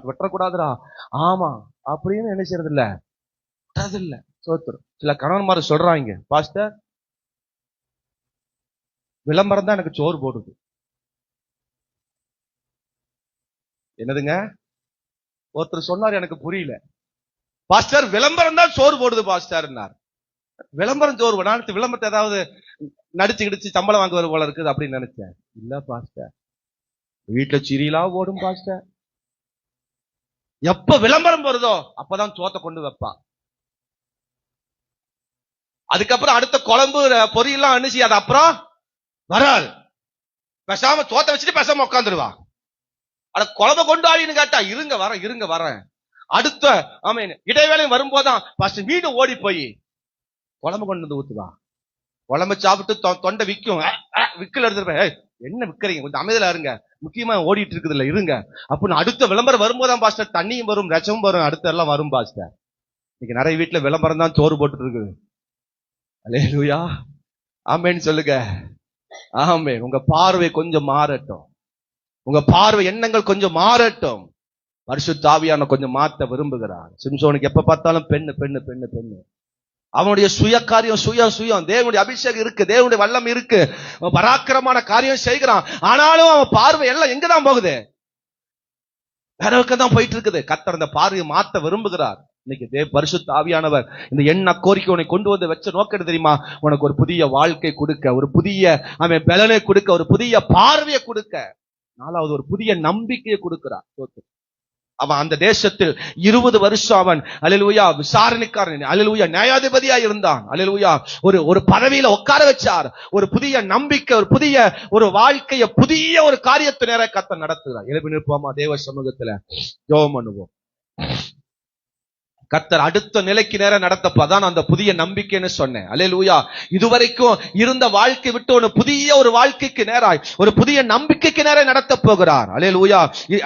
வெட்டக்கூடாதுடா. ஆமா அப்படின்னு என்ன செய்யறது இல்ல, இல்ல சோத்துரும். சில கணவன்மார் சொல்றாங்க, பாஸ்டர் விளம்பரம் தான் எனக்கு சோறு போடுது. என்னதுங்க? ஒருத்தர் சொன்னார், எனக்கு புரியல. பாஸ்டர் விளம்பரம் தான் சோறு போடுது பாஸ்டர். விளம்பரம் சோறு போட விளம்பரத்தை ஏதாவது நடிச்சு கிடிச்சு சம்பளம் வாங்குவது போல இருக்குது அப்படின்னு நினைச்சேன். இல்ல பாஸ்டர், வீட்டுல சிரியலா ஓடும் பாஸ்டர். எப்ப விளம்பரம் வருதோ அப்பதான் சோத்தை கொண்டு வைப்பா. அதுக்கப்புறம் அடுத்த குழம்பு பொரியெல்லாம் அனுச்சி அது அப்புறம் வராது. பேசாம சோத்தை வச்சுட்டு பேசாம உட்காந்துருவா. அட குழம்பு கொண்டு ஆடின்னு கேட்டா இருங்க வரேன். அடுத்த ஆமீன் இடைவேளை வரும்போதான் பாஸ்டர் வீடு ஓடி போய் குழம்பு கொண்டு வந்து ஊத்துவா. குழம்பு சாப்பிட்டு தொண்டை விற்கும், விக்கல எடுத்துருப்பேன். என்ன விக்கிறீங்க, கொஞ்சம் அமைதியில இருங்க, முக்கியமா ஓடிட்டு இருக்குது இல்ல இருங்க அப்படின்னு. அடுத்த விளம்பரம் வரும்போதான் பாஸ்டர் தண்ணியும் வரும் ரசமும் வரும், அடுத்த எல்லாம் வரும் பாஸ்டர். இன்னைக்கு நிறைய வீட்டுல விளம்பரம் தான் சோறு போட்டுட்டு இருக்குது. அல்லேலூயா ஆமென் சொல்லுங்க. ஆமென். உங்க பார்வை கொஞ்சம் மாறட்டும், உங்க பார்வை எண்ணங்கள் கொஞ்சம் மாறட்டும். பரிசுத்த ஆவியானவர் கொஞ்சம் மாத்த விரும்புகிறார். சிம்சோனுக்கு எப்ப பார்த்தாலும் பெண்ணு பெண்ணு பெண்ணு பெண்ணு. அவனுடைய சுய காரியம் சுயம். தேவனுடைய அபிஷேகம் இருக்கு, தேவனுடைய வல்லம் இருக்கு, பராக்கிரமான காரியம் செய்கிறான். ஆனாலும் அவன் பார்வை எல்லாம் எங்கதான் போகுது, வேறவுக்கு தான் போயிட்டு இருக்குது. கர்த்தர் அந்த பார்வையை மாத்த விரும்புகிறார். இன்னைக்கு பரிசுத்த ஆவியானவர் இந்த எண்ண கோரிக்கை உன்னை கொண்டு வந்து வச்ச நோக்கம் தெரியுமா? உனக்கு ஒரு புதிய வாழ்க்கை கொடுக்க, ஒரு புதிய அவன் பலனை கொடுக்க, ஒரு புதிய பார்வையை கொடுக்க, 4வது ஒரு புதிய நம்பிக்கையை கொடுக்கிறார். அவன் அந்த தேசத்தில் 20 வருஷம் அவன் அல்லேலூயா விசாரணைக்காரன், அல்லேலூயா நியாயாதிபதியா இருந்தான். அல்லேலூயா ஒரு பதவியில உட்கார வச்சார். ஒரு புதிய நம்பிக்கை, ஒரு புதிய ஒரு வாழ்க்கைய, புதிய ஒரு காரியத்தை நேர கர்த்தர் நடத்துகிறார். எழுப்பி நிற்போமா தேவ சமூகத்துல ஜெபம் பண்ணுவோம். கர்த்தர் அடுத்த நிலைக்கு நேரம் நடத்தப்பதான் அந்த புதிய நம்பிக்கைன்னு சொன்னேன். அல்லேலூயா. இதுவரைக்கும் இருந்த வாழ்க்கை விட்டு ஒரு புதிய ஒரு வாழ்க்கைக்கு நேராய், ஒரு புதிய நம்பிக்கைக்கு நேரம் நடத்த போகிறார். அல்லேலூயா.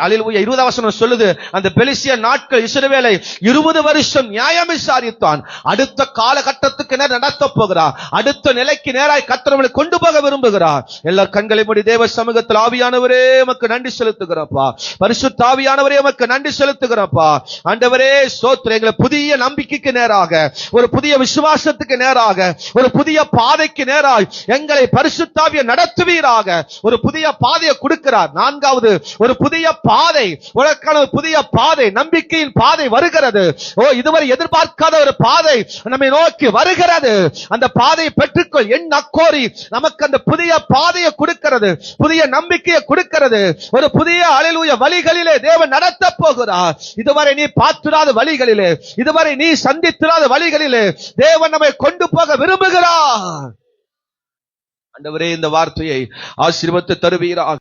அல்லேலூயா. 20வது வசனம் சொல்லுது, அந்த பெலிஸ்திய நாட்கள் இஸ்ரவேலை 20 வருஷம் நியாயம் விசாரித்தான். அடுத்த காலகட்டத்துக்கு நேரம் நடத்த போகிறார். அடுத்த நிலைக்கு நேராய் கர்த்தர் கொண்டு போக விரும்புகிறார். எல்லார் கண்களை மூடி தேவ சமூகத்தில் ஆவியானவரே உமக்கு நன்றி செலுத்துகிறப்பா. பரிசுத்த ஆவியானவரே உமக்கு நன்றி செலுத்துகிறப்பா. ஆண்டவரே ஸ்தோத்திரம். புதிய நம்பிக்கைக்கு நேராக, ஒரு புதிய விசுவாசத்துக்கு நேராக, ஒரு புதிய பாதைக்கு நேராக எங்களை பரிசுத்தாவிய நடத்துவீராக. ஒரு புதிய பாதையை கொடுக்கிறார். நான்காவது, ஒரு புதிய பாதை, உனக்கான ஒரு புதிய பாதை, நம்பிக்கையின் பாதை வருகிறது. இதுவரை எதிர்பார்க்காத ஒரு பாதை நம்மை நோக்கி வருகிறது. அந்த பாதையை பெற்றுக்கொள். என் நக்கோரி நமக்கு அந்த புதிய பாதையை கொடுக்கிறது, புதிய நம்பிக்கையை கொடுக்கிறது. ஒரு புதிய அல்லேலூயா வழிகளிலே தேவன் நடத்த போகிறார். இதுவரை நீ பார்த்திராத வழிகளிலே, இதுவரை நீ சந்தித்திராத வழிகளிலே தேவன் நம்மை கொண்டு போக விரும்புகிறார். ஆண்டவரே, இந்த வார்த்தையை ஆசீர்வதித்து தருவீராக.